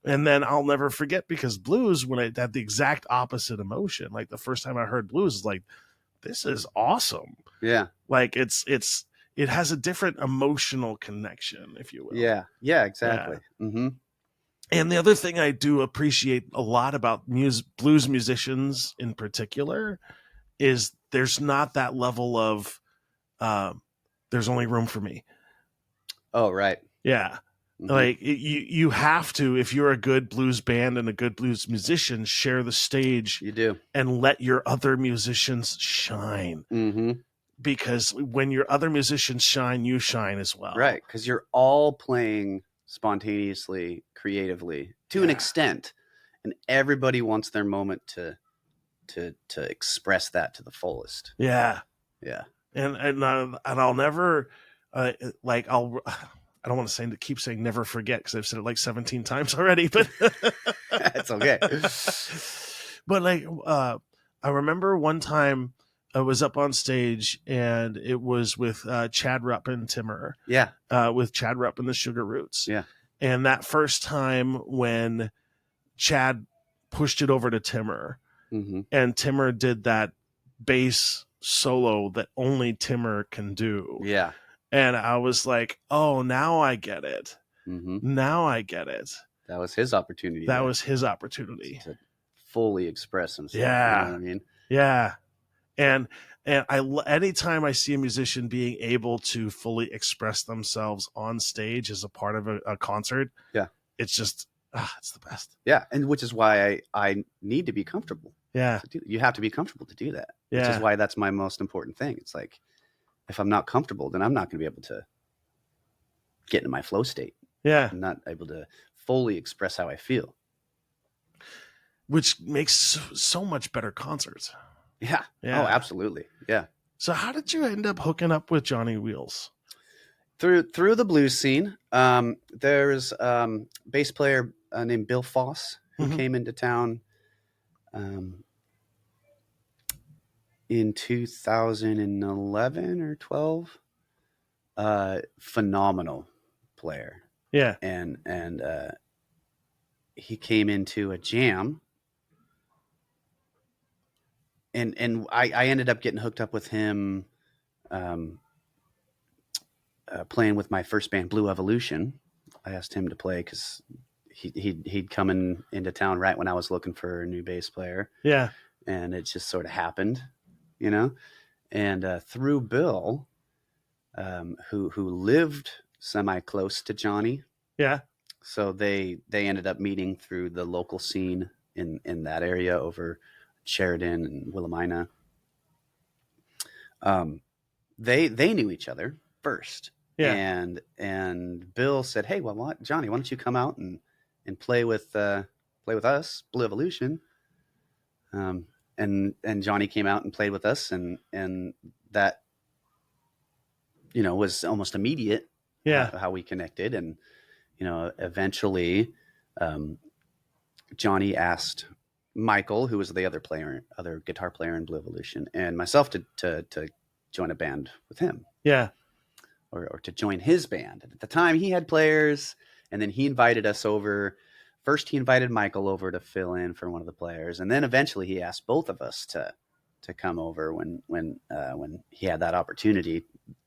And then I'll never forget because blues, when I had the exact opposite emotion, like the first time I heard blues, is like, this is awesome. Yeah. Like it has a different emotional connection, if you will. Yeah. Yeah, exactly. Yeah. Mm-hmm. And the other thing I do appreciate a lot about blues musicians in particular is there's not that level of there's only room for me. Oh, right. Yeah. Mm-hmm. Like you have to, if you're a good blues band and a good blues musician, share the stage. You do. And let your other musicians shine. Mm-hmm. Because when your other musicians shine, you shine as well. Right. Because you're all playing spontaneously, creatively to an extent. And everybody wants their moment to express that to the fullest. Yeah. Yeah. And I'll never I don't want to keep saying never forget because I've said it like 17 times already, but it's okay. But like, I remember one time I was up on stage and it was with Chad Rupp and Timmer. Yeah. With Chad Rupp and the Sugar Roots. Yeah. And that first time when Chad pushed it over to Timmer, mm-hmm. and Timmer did that bass solo that only Timmer can do. Yeah. And I was like, oh, now I get it. Mm-hmm. Now I get it. That was his opportunity. That was his opportunity to fully express himself. Yeah. You know what I mean? Yeah. And anytime I see a musician being able to fully express themselves on stage as a part of a concert, it's just, it's the best. Yeah. And which is why I need to be comfortable. Yeah. You have to be comfortable to do that. Yeah. Which is why that's my most important thing. It's like, if I'm not comfortable, then I'm not going to be able to get into my flow state. Yeah. I'm not able to fully express how I feel. Which makes so much better concerts. Yeah. Oh, absolutely. Yeah. So how did you end up hooking up with Johnny Wheels? Through the blues scene. There's a bass player named Bill Foss who mm-hmm. came into town. in 2011 or 12. Phenomenal player. Yeah. And he came into a jam, and I ended up getting hooked up with him, playing with my first band, Blue Evolution. I asked him to play because he'd come into town right when I was looking for a new bass player. Yeah. And it just sort of happened, you know. And through Bill, who lived semi close to Johnny. Yeah. So they ended up meeting through the local scene in that area over Sheridan and Willamina. They knew each other first. Yeah. And Bill said, "Hey, well, Johnny, why don't you come out and play with us, Blue Evolution?" And Johnny came out and played with us, and that, you know, was almost immediate. Yeah. How we connected. And, you know, eventually, Johnny asked Michael, who was the other guitar player in Blue Evolution, and myself to join a band with him. Yeah. Or to join his band. At the time, he had players, and then he invited us over. First, he invited Michael over to fill in for one of the players, and then eventually he asked both of us to come over when he had that opportunity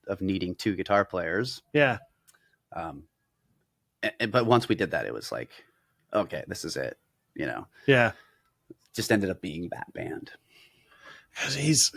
of needing two guitar players. Yeah. But once we did that, it was like, okay, this is it, you know. Yeah. Just ended up being that band. Because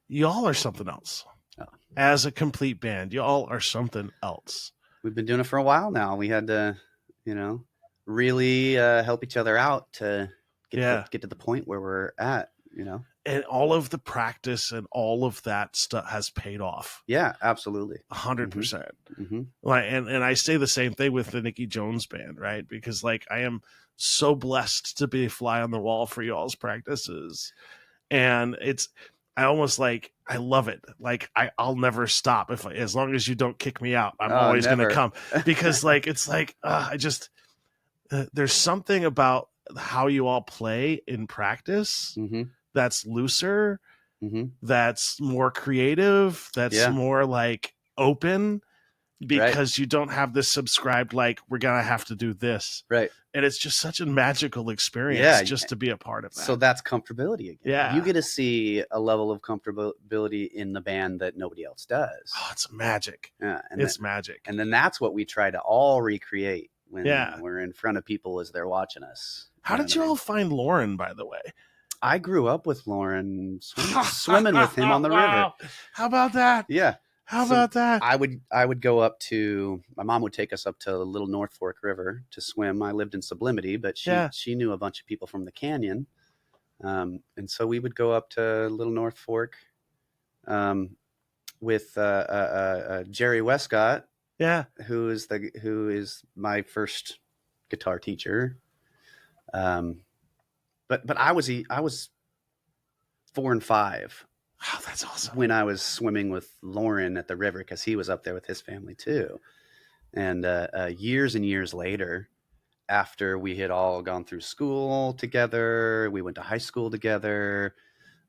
y'all are something else. Oh. As a complete band, y'all are something else. We've been doing it for a while now. We had to, you know, really help each other out to get to the point where we're at, you know. And all of the practice and all of that stuff has paid off. Yeah, absolutely. 100%. Mm-hmm. Like, and I say the same thing with the Nicky Jones band, right? Because like I am so blessed to be a fly on the wall for y'all's practices. And I almost like, I love it. Like I'll never stop as long as you don't kick me out. I'm always going to come, because like, it's like, there's something about how you all play in practice. Mm-hmm. That's looser, mm-hmm. that's more creative, that's more like open, because you don't have this subscribed, like, we're going to have to do this. Right. And it's just such a magical experience just to be a part of that. So that's comfortability again. Yeah. You get to see a level of comfortability in the band that nobody else does. Oh, it's magic. Yeah. It's magic. And then that's what we try to all recreate when we're in front of people as they're watching us. How did you all find Lauren, by the way? I grew up with Lauren, swimming with him on the river. How about that? Yeah. How about that? I would go up to, my mom would take us up to Little North Fork River to swim. I lived in Sublimity, but she knew a bunch of people from the canyon. And so we would go up to Little North Fork with Jerry Westcott. Yeah. Who is my first guitar teacher. But I was 4 and 5. Oh, that's awesome. When I was swimming with Lauren at the river, because he was up there with his family too. And years and years later, after we had all gone through school together, we went to high school together.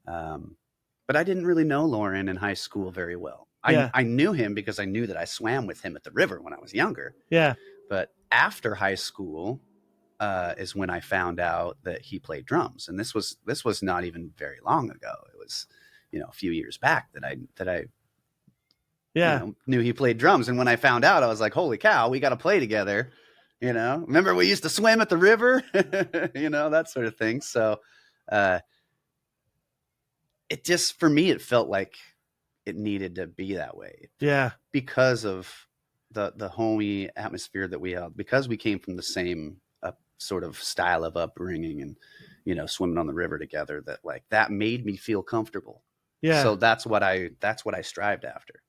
But I didn't really know Lauren in high school very well. I knew him because I knew that I swam with him at the river when I was younger. Yeah. But after high school, is when I found out that he played drums, and this was not even very long ago. It was, you know, a few years back that I you know, knew he played drums. And when I found out, I was like, holy cow, we got to play together. You know, remember we used to swim at the river, you know, that sort of thing. So, it just, for me, it felt like it needed to be that way. Yeah. Because of the homey atmosphere that we had, because we came from the same sort of style of upbringing and, you know, swimming on the river together, that made me feel comfortable. Yeah. So that's what I strived after.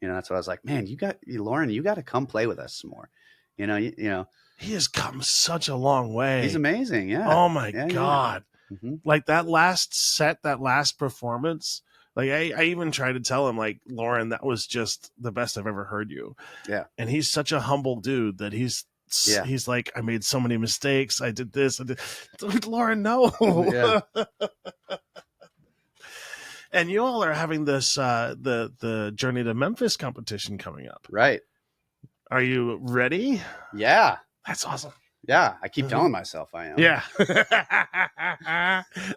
You know, that's what I was like, man, Lauren, you got to come play with us some more. You know, he has come such a long way. He's amazing. Yeah. Oh my God. Yeah. Mm-hmm. Like that last set, that last performance, like I even tried to tell him, like, Lauren, that was just the best I've ever heard you. Yeah. And he's such a humble dude that he's like, I made so many mistakes. I did this. Dude, Lauren, no. Yeah. And you all are having this the Journey to Memphis competition coming up. Right. Are you ready? Yeah. That's awesome. Yeah. I keep telling myself I am. Yeah.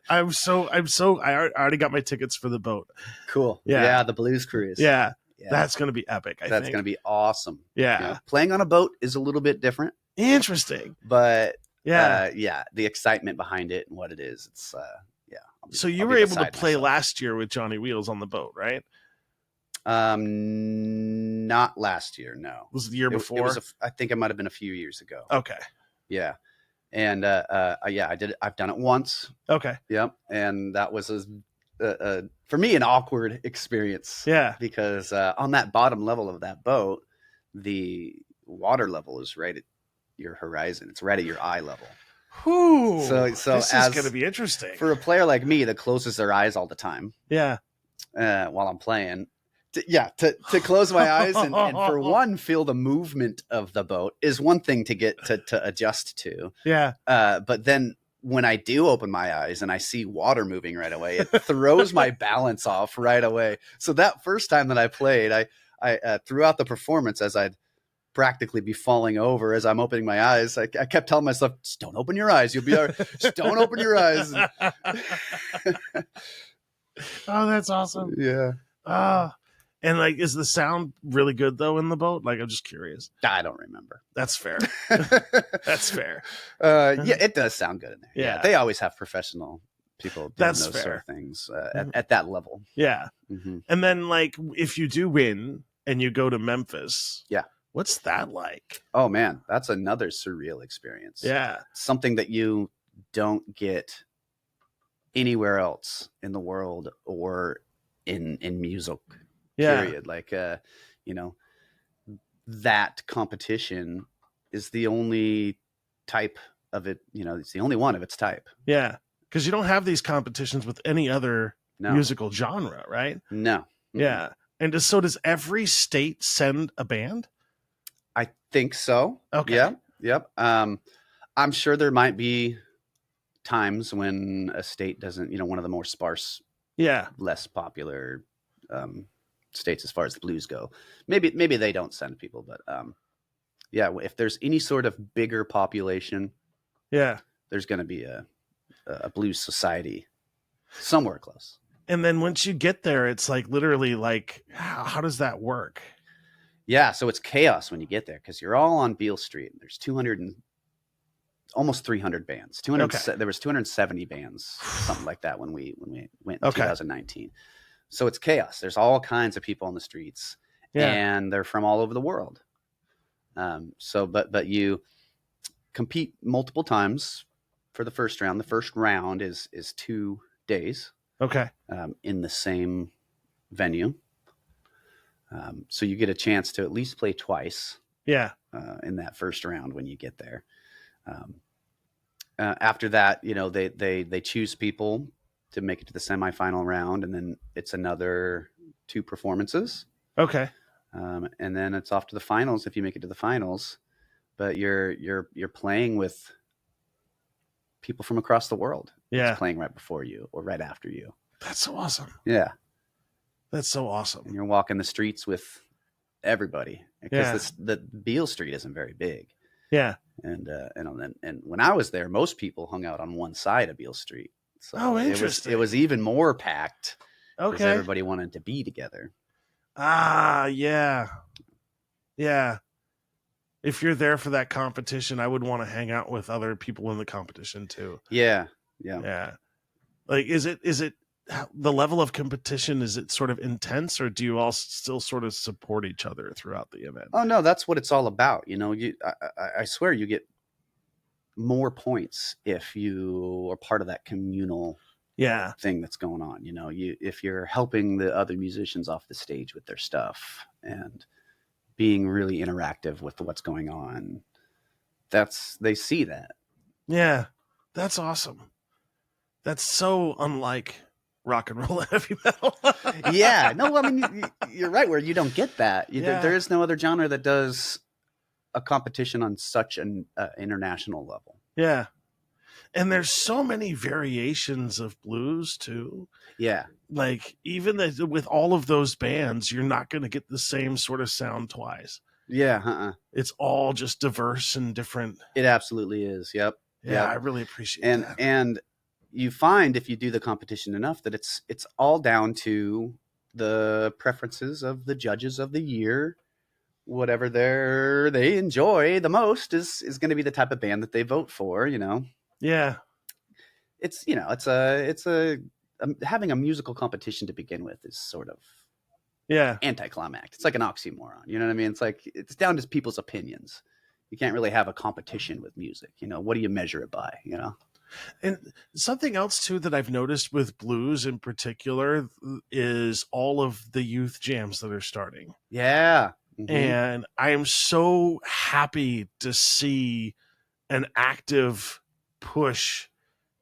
I already got my tickets for the boat. Cool. Yeah. Yeah. The Blues Cruise. Yeah. That's going to be epic. That's going to be awesome. Yeah. You know, playing on a boat is a little bit different. Interesting. But yeah, the excitement behind it and what it is, it's So you were able to play last year with Johnny Wheels on the boat, right? Not last year. No. Was it the year before? I think it might have been a few years ago. Okay. Yeah. And I did it. I've done it once. Okay. Yep. And that was for me an awkward experience. Yeah. Because on that bottom level of that boat, the water level is right at your horizon. It's right at your eye level. Whew. So this is going to be interesting for a player like me that closes their eyes all the time. Yeah. While I'm playing. To close my eyes and for one, feel the movement of the boat is one thing to get to adjust to. Yeah. But then when I do open my eyes and I see water moving right away, it throws my balance off right away. So that first time that I played, I throughout the performance, as I'd practically be falling over as I'm opening my eyes, I kept telling myself, just don't open your eyes. You'll be all right. Just don't open your eyes. Oh, that's awesome. Yeah. And like, is the sound really good though in the boat? Like, I'm just curious. I don't remember. That's fair. That's fair. Yeah, it does sound good in there. Yeah. They always have professional people doing That's those fair. sort of things at that level. Yeah. Mm-hmm. And then like, if you do win and you go to Memphis, yeah, what's that like? Oh man, that's another surreal experience. Yeah. Something that you don't get anywhere else in the world or in music. Yeah. Period. Like, you know, that competition is the only type of it. You know, it's the only one of its type. Yeah. Because you don't have these competitions with any other musical genre, right? No. Mm-hmm. Yeah. And does every state send a band? I think so. Okay. Yeah. Yep. I'm sure there might be times when a state doesn't, you know, one of the more sparse, less popular states as far as the blues go. Maybe they don't send people, but yeah, if there's any sort of bigger population, there's going to be a blues society somewhere close. And then once you get there, it's like literally like, how does that work? Yeah, so it's chaos when you get there because you're all on Beale Street. And there's almost 300 bands. There was 270 bands, something like that when we went in 2019. So it's chaos. There's all kinds of people on the streets, and they're from all over the world. But you compete multiple times for the first round. The first round is 2 days. Okay. In the same venue. So you get a chance to at least play twice. Yeah. In that first round when you get there. After that, you know, they choose people to make it to the semifinal round, and then it's another 2 performances. Okay. And then it's off to the finals if you make it to the finals. But you're playing with people from across the world. Yeah. Playing right before you or right after you. That's so awesome. Yeah. That's so awesome. And you're walking the streets with everybody because the Beale Street isn't very big. Yeah. And when I was there, most people hung out on one side of Beale Street. So interesting. It was even more packed. Okay. Because everybody wanted to be together. Yeah. Yeah. If you're there for that competition, I would want to hang out with other people in the competition too. Yeah. Like, is it the level of competition? Is it sort of intense, or do you all still sort of support each other throughout the event? Oh no, that's what it's all about. You know, I swear you get more points if you are part of that communal thing that's going on. You know, if you're helping the other musicians off the stage with their stuff and being really interactive with what's going on, they see that. Yeah, that's awesome. That's so unlike rock and roll heavy metal. Yeah, no, I mean, you're right where you don't get that. There is no other genre that does a competition on such an international level. Yeah. And there's so many variations of blues too. Yeah. like even with all of those bands, you're not going to get the same sort of sound twice. Yeah. It's all just diverse and different. It absolutely is. Yep. Yeah, I really appreciate that. And you find if you do the competition enough that it's all down to the preferences of the judges of the year. Whatever they enjoy the most is going to be the type of band that they vote for. Yeah. It's having a musical competition to begin with is sort of anticlimactic. It's like an oxymoron. You know what I mean? It's like it's down to people's opinions. You can't really have a competition with music. What do you measure it by? And something else too that I've noticed with blues in particular is all of the youth jams that are starting. Yeah. Mm-hmm. And I am so happy to see an active push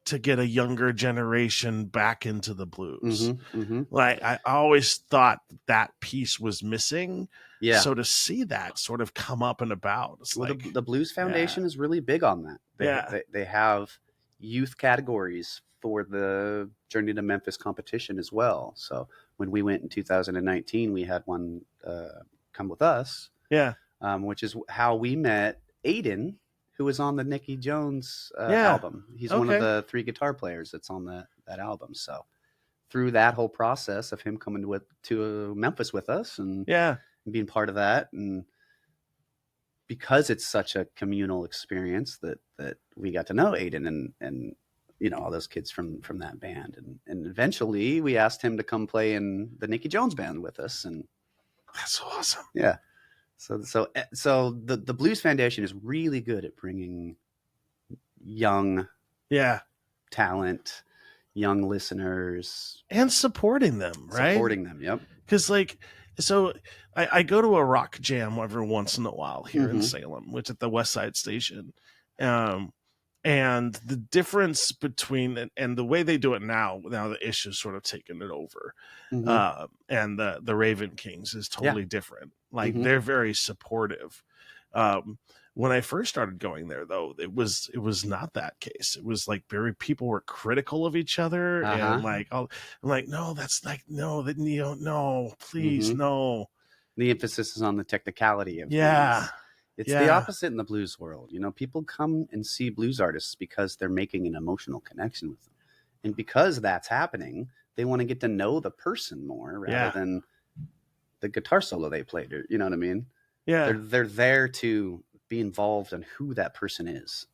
to get a younger generation back into the blues. Mm-hmm, mm-hmm. Like I always thought that piece was missing. Yeah. So to see that sort of come up and about, it's the Blues Foundation is really big on that. They have youth categories for the Journey to Memphis competition as well. So when we went in 2019, we had one come with us. Yeah. Which is how we met Aiden, who was on the Nicky Jones album. He's one of the 3 guitar players that's on that album. So through that whole process of him coming to Memphis with us and being part of that, and because it's such a communal experience that we got to know Aiden and all those kids from that band, and eventually we asked him to come play in the Nicky Jones band with us, and that's awesome. Yeah. So the Blues Foundation is really good at bringing young talent, young listeners, and supporting them, right? Supporting them, yep. Because I go to a rock jam every once in a while here in Salem, which at the West Side Station. And the difference between and the way they do it now the Issue's sort of taken it over. And the Raven Kings is totally different. Like they're very supportive. When I first started going there though, it was not that case. It was like people were critical of each other and I'm like, no, that's like, no, that you don't know, please, no. The emphasis is on the technicality of things. It's the opposite in the blues world. People come and see blues artists because they're making an emotional connection with them. And because that's happening, they want to get to know the person more rather than the guitar solo they played. You know what I mean? Yeah. They're there to be involved in who that person is.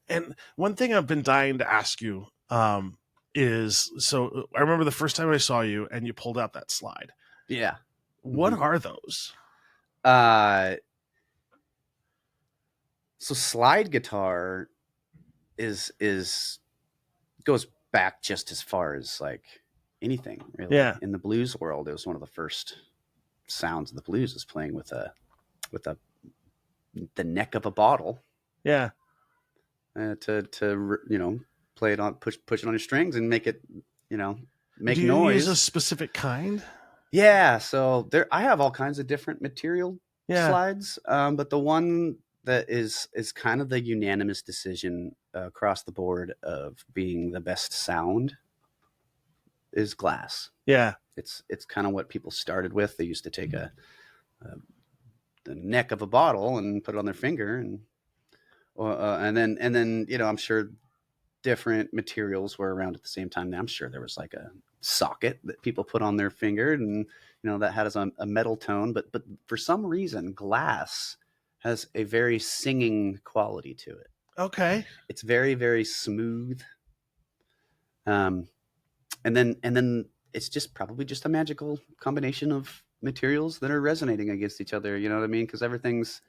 And one thing I've been dying to ask you is, so I remember the first time I saw you and you pulled out that slide. Yeah. What are those? So slide guitar goes back just as far as like anything really. Yeah. In the blues world, it was one of the first sounds of the blues is playing with the neck of a bottle. Yeah. To play it on, push it on your strings and make it, make Do you noise. Use a specific kind? Yeah. So I have all kinds of different material slides. But the one that is kind of the unanimous decision across the board of being the best sound is glass. Yeah. It's kind of what people started with. They used to take the neck of a bottle and put it on their finger and then I'm sure different materials were around at the same time. I'm sure there was like a socket that people put on their finger and that has a metal tone, but for some reason glass has a very singing quality to it. Okay. It's very, very smooth. And then it's just probably just a magical combination of materials that are resonating against each other. You know what I mean? Because everything's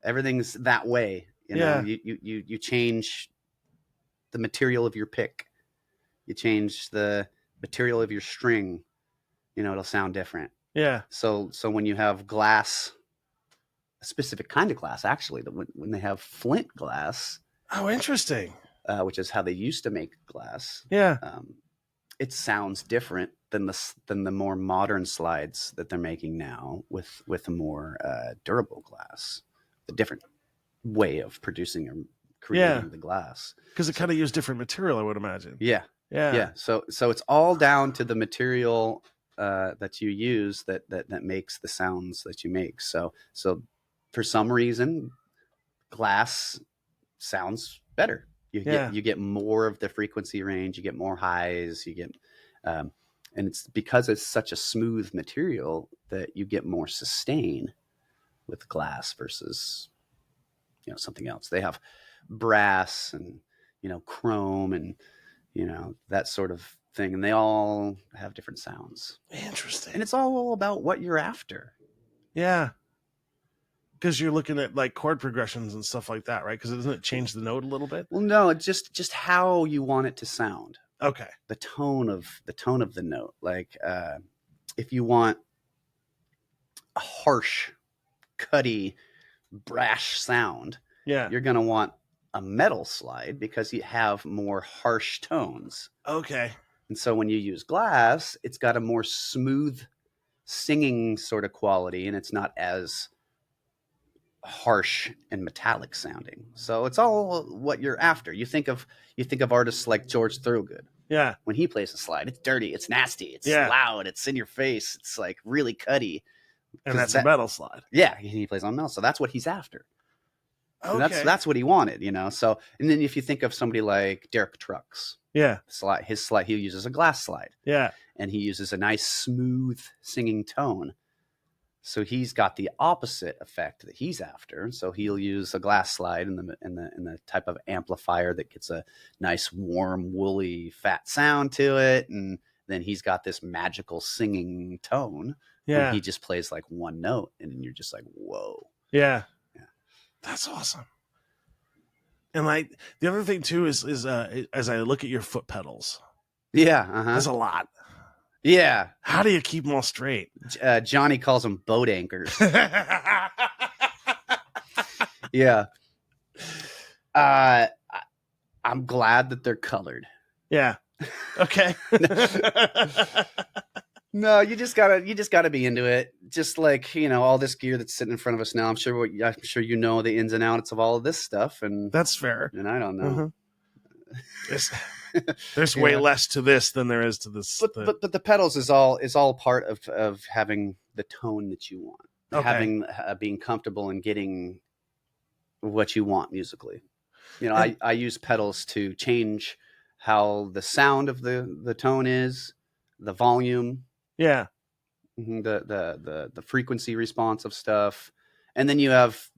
that way. You change the material of your pick. You change the material of your string. It'll sound different. Yeah. So when you have glass, a specific kind of glass, actually, that when they have flint glass. Oh, interesting. Which is how they used to make glass. Yeah. It sounds different than the more modern slides that they're making now with a more durable glass, a different way of producing or creating the glass. Because it kind of used different material, I would imagine. Yeah. Yeah. So it's all down to the material that you use that makes the sounds that you make. So for some reason, glass sounds better. You get more of the frequency range. You get more highs. You get, and it's because it's such a smooth material that you get more sustain with glass versus something else. They have brass and chrome and that sort of thing, and they all have different sounds. Interesting. And it's all about what you're after. Yeah. Because you're looking at like chord progressions and stuff like that, right? Because doesn't it change the note a little bit? Well, no, it's just how you want it to sound. Okay. The tone of the note. Like if you want a harsh, cutty, brash sound, you're going to want a metal slide because you have more harsh tones. Okay. And so when you use glass, it's got a more smooth singing sort of quality, and it's not as harsh and metallic sounding. So it's all what you're after. You think of artists like George Thorogood. Yeah. When he plays a slide, it's dirty, it's nasty, it's loud, it's in your face, it's like really cutty. And that's a metal slide. Yeah, he plays on metal. So that's what he's after. Okay. And that's what he wanted, So, and then if you think of somebody like Derek Trucks, his slide, he uses a glass slide. Yeah. And he uses a nice smooth singing tone. So he's got the opposite effect that he's after. And so he'll use a glass slide in the type of amplifier that gets a nice, warm, woolly, fat sound to it. And then he's got this magical singing tone. Yeah. He just plays like one note, and you're just like, whoa. Yeah. That's awesome. And like the other thing too is as I look at your foot pedals. Yeah. There's a lot. Yeah. How do you keep them all straight? Johnny calls them boat anchors. Yeah. I'm glad that they're colored. Yeah. Okay. No, you just gotta be into it. Just like, all this gear that's sitting in front of us now. I'm sure the ins and outs of all of this stuff, and that's fair. And I don't know. There's way less to this than there is to this. But the pedals is all part of having the tone that you want. Okay. Having being comfortable and getting what you want musically. I use pedals to change how the sound of the tone is, the volume. Yeah. The frequency response of stuff. And then you have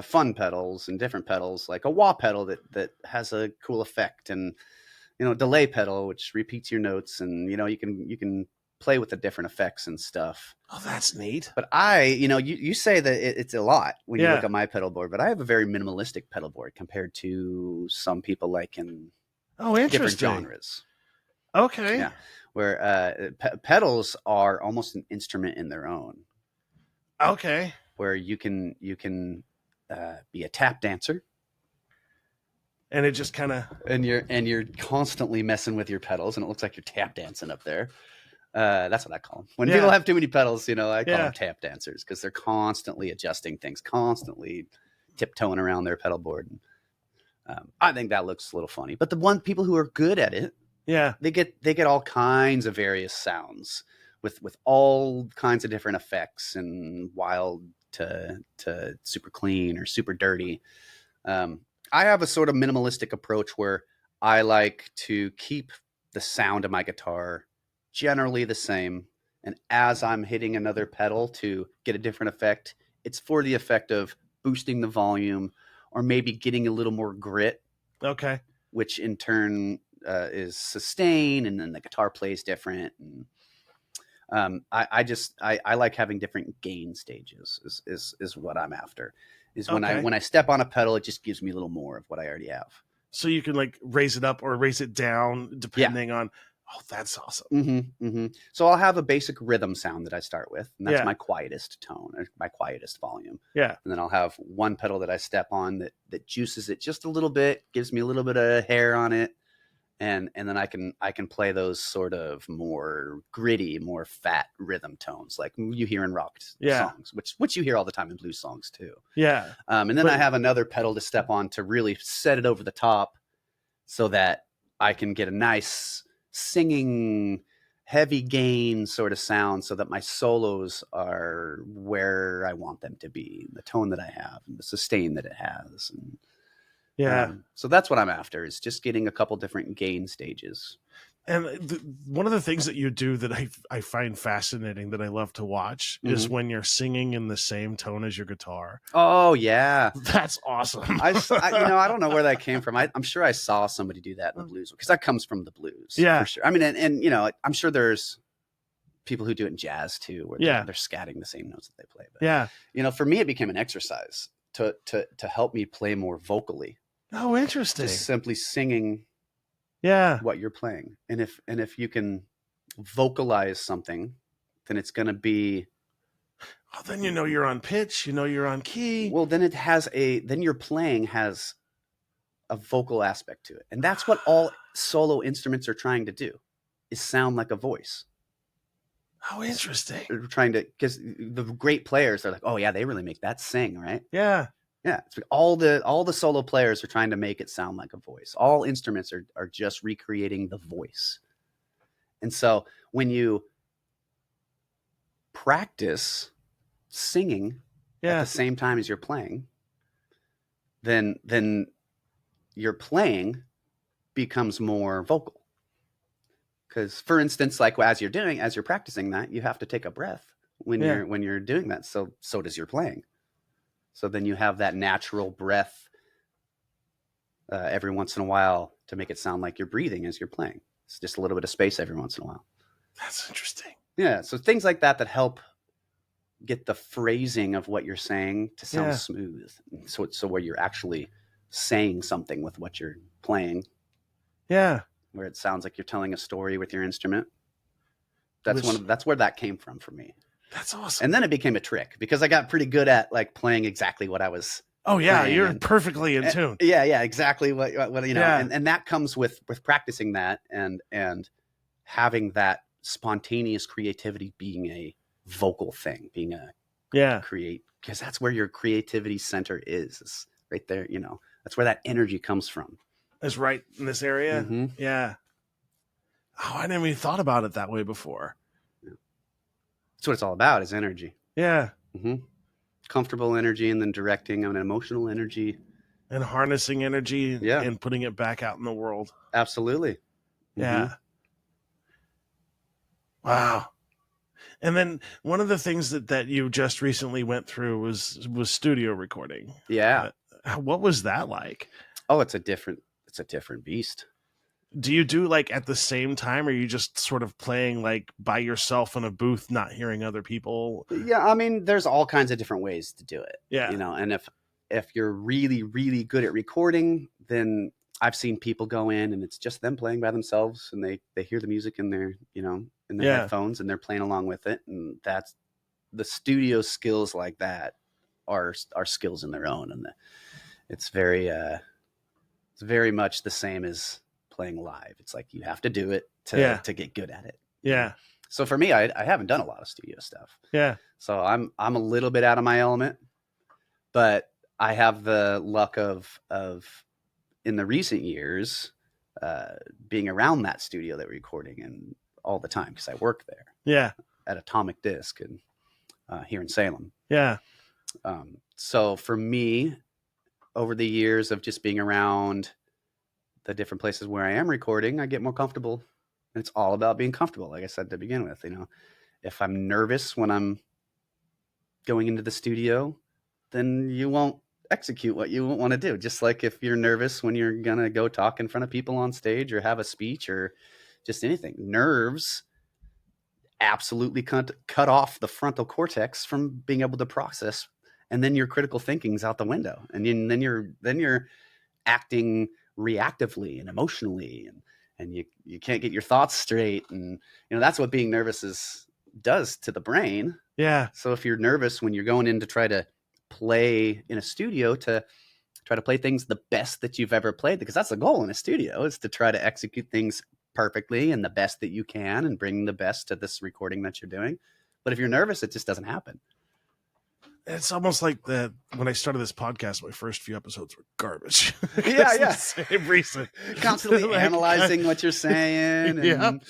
fun pedals and different pedals, like a wah pedal that has a cool effect, and delay pedal which repeats your notes, and you can play with the different effects and stuff. Oh, that's neat. But you say that it's a lot when you look at my pedal board, but I have a very minimalistic pedal board compared to some people like in different genres. Okay. Yeah. Where pedals are almost an instrument in their own. Okay. Where you can be a tap dancer, and it just kind of and you're constantly messing with your pedals, and it looks like you're tap dancing up there. That's what I call them. When people have too many pedals, I call them tap dancers, because they're constantly adjusting things, constantly tiptoeing around their pedal board. I think that looks a little funny, but the people who are good at it. Yeah, they get all kinds of various sounds with all kinds of different effects, and wild to super clean or super dirty. I have a sort of minimalistic approach where I like to keep the sound of my guitar generally the same, and as I'm hitting another pedal to get a different effect, it's for the effect of boosting the volume or maybe getting a little more grit. Okay, which in turn is sustain, and then the guitar plays different. And I like having different gain stages is what I'm after. Is when I step on a pedal, it just gives me a little more of what I already have. So you can like raise it up or raise it down depending on. Oh, that's awesome. Mm-hmm, mm-hmm. So I'll have a basic rhythm sound that I start with, and that's my quietest tone, or my quietest volume. Yeah. And then I'll have one pedal that I step on that juices it just a little bit, gives me a little bit of hair on it. And then I can play those sort of more gritty, more fat rhythm tones like you hear in rock songs, which you hear all the time in blues songs too. Yeah. And then I have another pedal to step on to really set it over the top, so that I can get a nice singing, heavy gain sort of sound so that my solos are where I want them to be, the tone that I have and the sustain that it has. And, so that's what I'm after, is just getting a couple different gain stages. And one of the things that you do that I find fascinating, that I love to watch, is when you're singing in the same tone as your guitar. Oh yeah, that's awesome. I I don't know where that came from. I'm sure I saw somebody do that in the blues, because that comes from the blues. Yeah, for sure. I mean, and I'm sure there's people who do it in jazz too, where they're scatting the same notes that they play. But, for me, it became an exercise to help me play more vocally. Oh, interesting. Just simply singing. What you're playing. And if you can vocalize something, then it's going to be, then you're on pitch, you're on key. Well, then then your playing has a vocal aspect to it. And that's what all solo instruments are trying to do, is sound like a voice. Oh, interesting. They're trying to, because the great players are like, oh yeah, they really make that sing, right? Yeah. Yeah, it's all the solo players are trying to make it sound like a voice. All instruments are just recreating the voice. And so when you practice singing at the same time as you're playing, then your playing becomes more vocal. Because, for instance, like as you're practicing that, you have to take a breath when you're doing that. So does your playing. So then you have that natural breath every once in a while to make it sound like you're breathing as you're playing. It's just a little bit of space every once in a while. That's interesting. Yeah. So things like that help get the phrasing of what you're saying to sound smooth. So where you're actually saying something with what you're playing. Yeah. Where it sounds like you're telling a story with your instrument. That's where that came from for me. That's awesome. And then it became a trick, because I got pretty good at like playing exactly what I was. Oh yeah, you're perfectly in tune. Yeah, exactly what and that comes with practicing that and having that spontaneous creativity being a vocal thing, being a create, because that's where your creativity center is right there. That's where that energy comes from. Is right in this area. Mm-hmm. Yeah. Oh, I never even thought about it that way before. That's what it's all about, is energy. Yeah. Mm-hmm. Comfortable energy, and then directing an emotional energy. And harnessing energy and putting it back out in the world. Absolutely. Mm-hmm. Yeah. Wow. And then one of the things that you just recently went through was studio recording. Yeah. What was that like? Oh, it's a different beast. Do you do like at the same time, or are you just sort of playing like by yourself in a booth, not hearing other people? Yeah, I mean, there's all kinds of different ways to do it. Yeah. And if you're really, really good at recording, then I've seen people go in and it's just them playing by themselves, and they hear the music in their, in their headphones, and they're playing along with it. And that's the studio skills like that are skills in their own. And it's very much the same as playing live. It's like you have to do it to get good at it. Yeah. So for me, I haven't done a lot of studio stuff. Yeah. So I'm a little bit out of my element, but I have the luck of in the recent years being around that studio that we're recording and all the time, because I work there. Yeah. At Atomic Disc and here in Salem. Yeah. So for me, over the years of just being around the different places where I am recording, I get more comfortable. And it's all about being comfortable, like I said to begin with. If I'm nervous when I'm going into the studio, then you won't execute what you want to do. Just like if you're nervous when you're going to go talk in front of people on stage or have a speech or just anything. Nerves absolutely cut off the frontal cortex from being able to process, and then your critical thinking's out the window, and then you're acting reactively and emotionally, and you can't get your thoughts straight, and that's what being nervous does to the brain. Yeah. So if you're nervous when you're going in to try to play in a studio, to try to play things the best that you've ever played, because that's the goal in a studio, is to try to execute things perfectly and the best that you can and bring the best to this recording that you're doing. But if you're nervous, it just doesn't happen. It's almost like that when I started this podcast, my first few episodes were garbage. Yeah. Same reason. Constantly Like, analyzing what you're saying and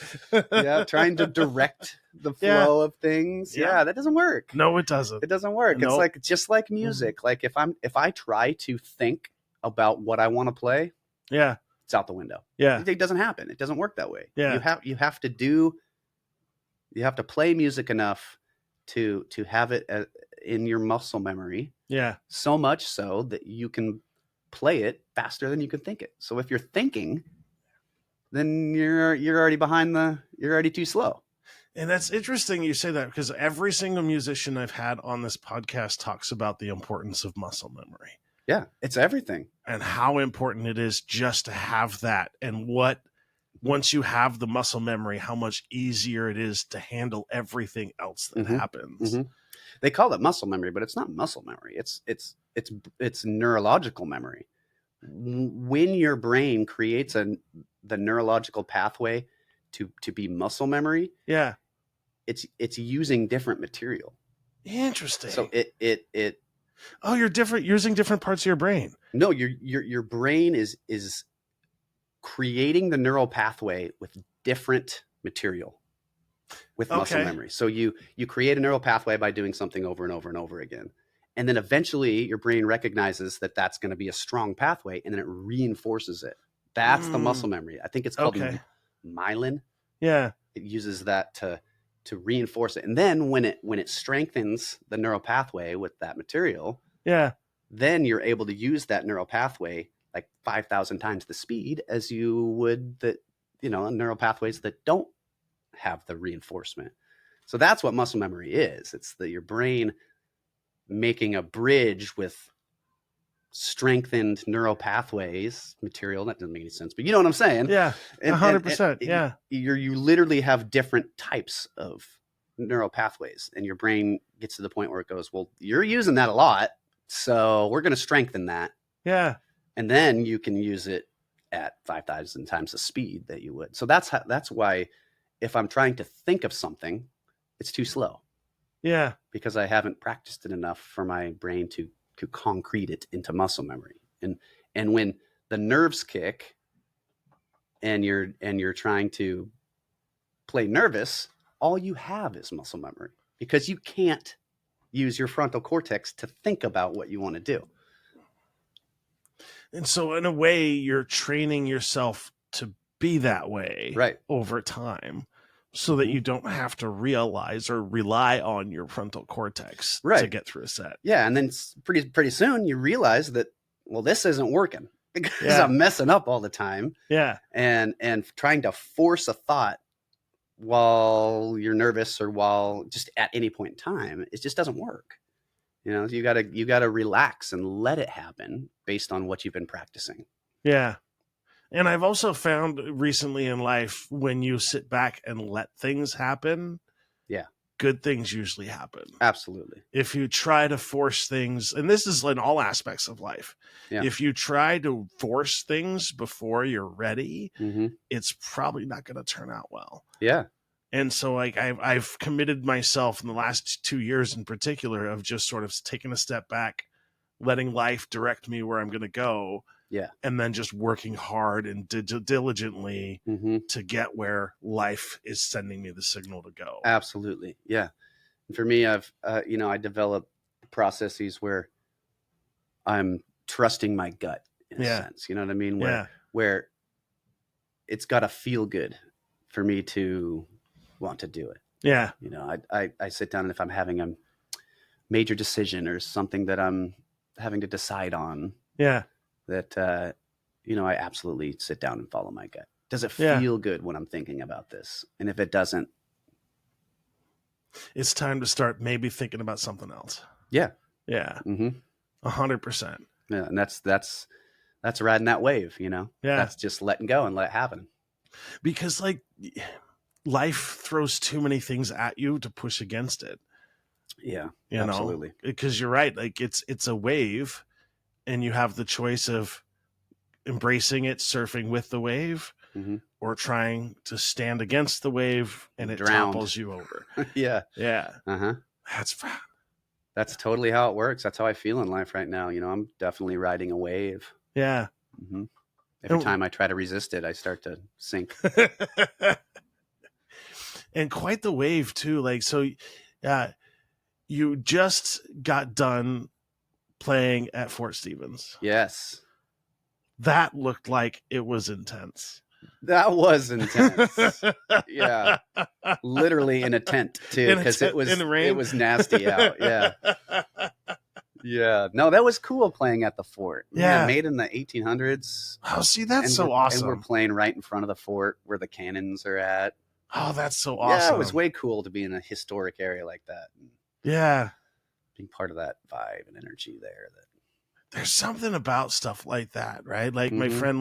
trying to direct the flow of things. Yeah, that doesn't work. No, it doesn't. It doesn't work. Nope. It's like just like music. Like if I try to think about what I want to play, it's out the window. It doesn't happen. It doesn't work that way. You have to play music enough to have it in your muscle memory. So much so that you can play it faster than you can think it. So if you're thinking, then you're already you're already too slow. And that's interesting you say that, because every single musician I've had on this podcast talks about the importance of muscle memory. Yeah, it's everything. And how important it is just to have that. And once you have the muscle memory, how much easier it is to handle everything else that happens. They call it muscle memory, but it's not muscle memory. It's neurological memory. When your brain creates the neurological pathway to be muscle memory, it's using different material. Interesting. So it you're using different parts of your brain. No, your brain is creating the neural pathway with different material with muscle memory. So you create a neural pathway by doing something over and over and over again. And then eventually your brain recognizes that that's going to be a strong pathway, and then it reinforces it. That's the muscle memory. I think it's called myelin. Yeah. It uses that to reinforce it. And then when it strengthens the neural pathway with that material, then you're able to use that neural pathway like 5,000 times the speed as you would neural pathways that don't have the reinforcement. So that's what muscle memory is. It's your brain making a bridge with strengthened neural pathways material. That doesn't make any sense, but you know what I'm saying? Yeah. 100%. Yeah. You literally have different types of neural pathways, and your brain gets to the point where it goes, well, you're using that a lot, so we're going to strengthen that. Yeah. And then you can use it at 5,000 times the speed that you would. So that's why if I'm trying to think of something, it's too slow. Yeah. Because I haven't practiced it enough for my brain to concrete it into muscle memory. And when the nerves kick and you're trying to play nervous, all you have is muscle memory, because you can't use your frontal cortex to think about what you want to do. And so in a way, you're training yourself to be that way over time, so that you don't have to realize or rely on your frontal cortex to get through a set. Yeah. And then pretty soon you realize that, well, this isn't working because I'm messing up all the time. Yeah. And trying to force a thought while you're nervous or while just at any point in time, it just doesn't work. You gotta relax and let it happen based on what you've been practicing. Yeah. And I've also found recently in life, when you sit back and let things happen, good things usually happen. Absolutely. If you try to force things, and this is in all aspects of life, if you try to force things before you're ready, it's probably not going to turn out well. Yeah. And so like I've committed myself in the last 2 years in particular of just sort of taking a step back, letting life direct me where I'm going to go. Yeah. And then just working hard and diligently to get where life is sending me the signal to go. Absolutely. Yeah. And for me, I've, I develop processes where I'm trusting my gut in a sense, you know what I mean? Where it's got to feel good for me to want to do it. Yeah. I sit down, and if I'm having a major decision or something that I'm having to decide on, that, I absolutely sit down and follow my gut. Does it feel good when I'm thinking about this? And if it doesn't, it's time to start maybe thinking about something else. Yeah. Yeah. 100%. Yeah. And that's riding that wave, Yeah. That's just letting go and let it happen. Because like life throws too many things at you to push against it. Yeah. Absolutely. Because you're right. Like it's a wave, and you have the choice of embracing it, surfing with the wave, or trying to stand against the wave and it topples you over. Yeah. Yeah. Uh-huh. That's fun. That's totally how it works. That's how I feel in life right now. You know, I'm definitely riding a wave. Yeah. Mm-hmm. Every time I try to resist it, I start to sink. And quite the wave too. Like, so you just got done playing at Fort Stevens. Yes. That looked like it was intense. That was intense. Yeah. Literally in a tent too, because it was in the rain. It was nasty out. Yeah. Yeah. No, that was cool playing at the fort. Yeah. Made in the 1800s. Oh, see, that's so awesome. And we're playing right in front of the fort where the cannons are at. Oh, that's so awesome. Yeah, it was way cool to be in a historic area like that. Yeah. Being part of that vibe and energy there. There's something about stuff like that, right? Like my friend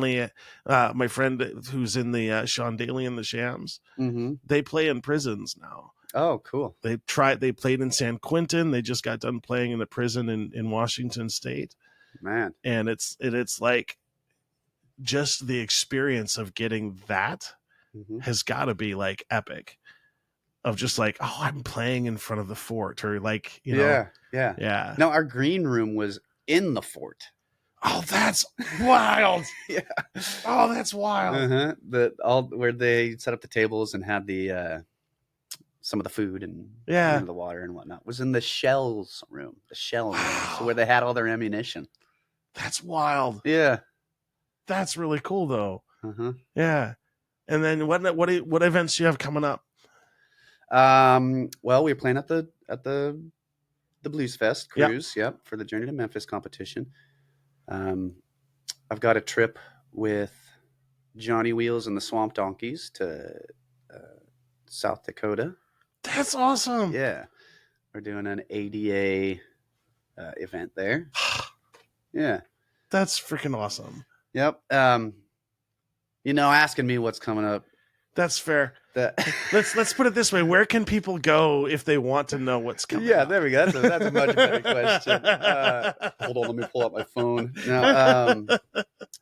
who's in the Sean Daly and the Shams, they play in prisons now. Oh, cool. They played in San Quentin. They just got done playing in a prison in Washington State. Man. And it's like just the experience of getting that has got to be like epic. Of just like, oh, I'm playing in front of the fort, or like, you know. Yeah. No, our green room was in the fort. Oh, that's wild. Yeah. Oh, that's wild. Where they set up the tables and had the some of the food and the water and whatnot was in the shells room. The shell room. So where they had all their ammunition. That's wild. Yeah. That's really cool though. Yeah. And then what events do you have coming up? Well, we were playing at the Blues Fest cruise, for the Journey to Memphis competition. I've got a trip with Johnny Wheels and the Swamp Donkeys to South Dakota. That's awesome. Yeah. We're doing an ADA event there. Yeah. That's freaking awesome. Yep. Asking me what's coming up. That's fair. Let's put it this way. Where can people go if they want to know what's coming up? There we go. That's a much better question. Hold on, let me pull out my phone.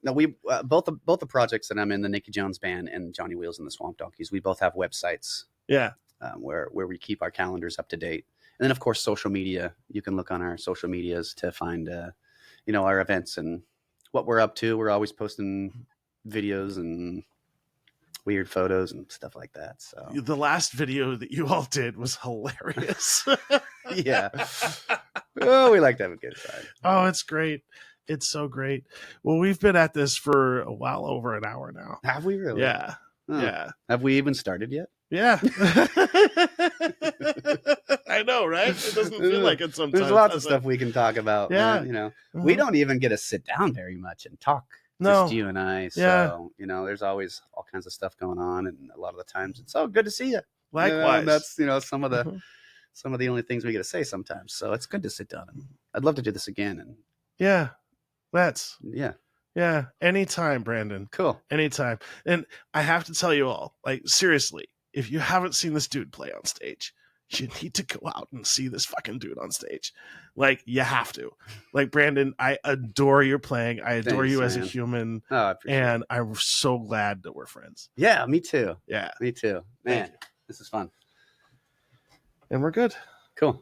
No, we both the projects that I'm in, the Nicky Jones Band and Johnny Wheels and the Swamp Donkeys, we both have websites. Yeah. Where we keep our calendars up to date. And then, of course, social media. You can look on our social medias to find, our events and what we're up to. We're always posting videos and weird photos and stuff like that. So the last video that you all did was hilarious. Yeah. Oh, we like to have a good time. Oh, it's great. It's so great. Well, we've been at this for a while over an hour now. Have we really? Yeah. Oh. Yeah. Have we even started yet? Yeah. I know, right? It doesn't feel like it sometimes. There's lots of stuff we can talk about. Yeah. We don't even get to sit down very much and talk. No. Just you and I. So, there's always all kinds of stuff going on. And a lot of the times it's, good to see you. Likewise. That's, some of the only things we get to say sometimes. So it's good to sit down. And I'd love to do this again. And yeah, let's. Yeah. Yeah. Anytime, Brandon. Cool. Anytime. And I have to tell you all, like, seriously, if you haven't seen this dude play on stage, you need to go out and see this fucking dude on stage. Like, you have to. Like, Brandon, I adore your playing. I adore you as a human. Oh, I appreciate it. I'm so glad that we're friends. Yeah, me too. Yeah. Me too. Man, this is fun. And we're good. Cool.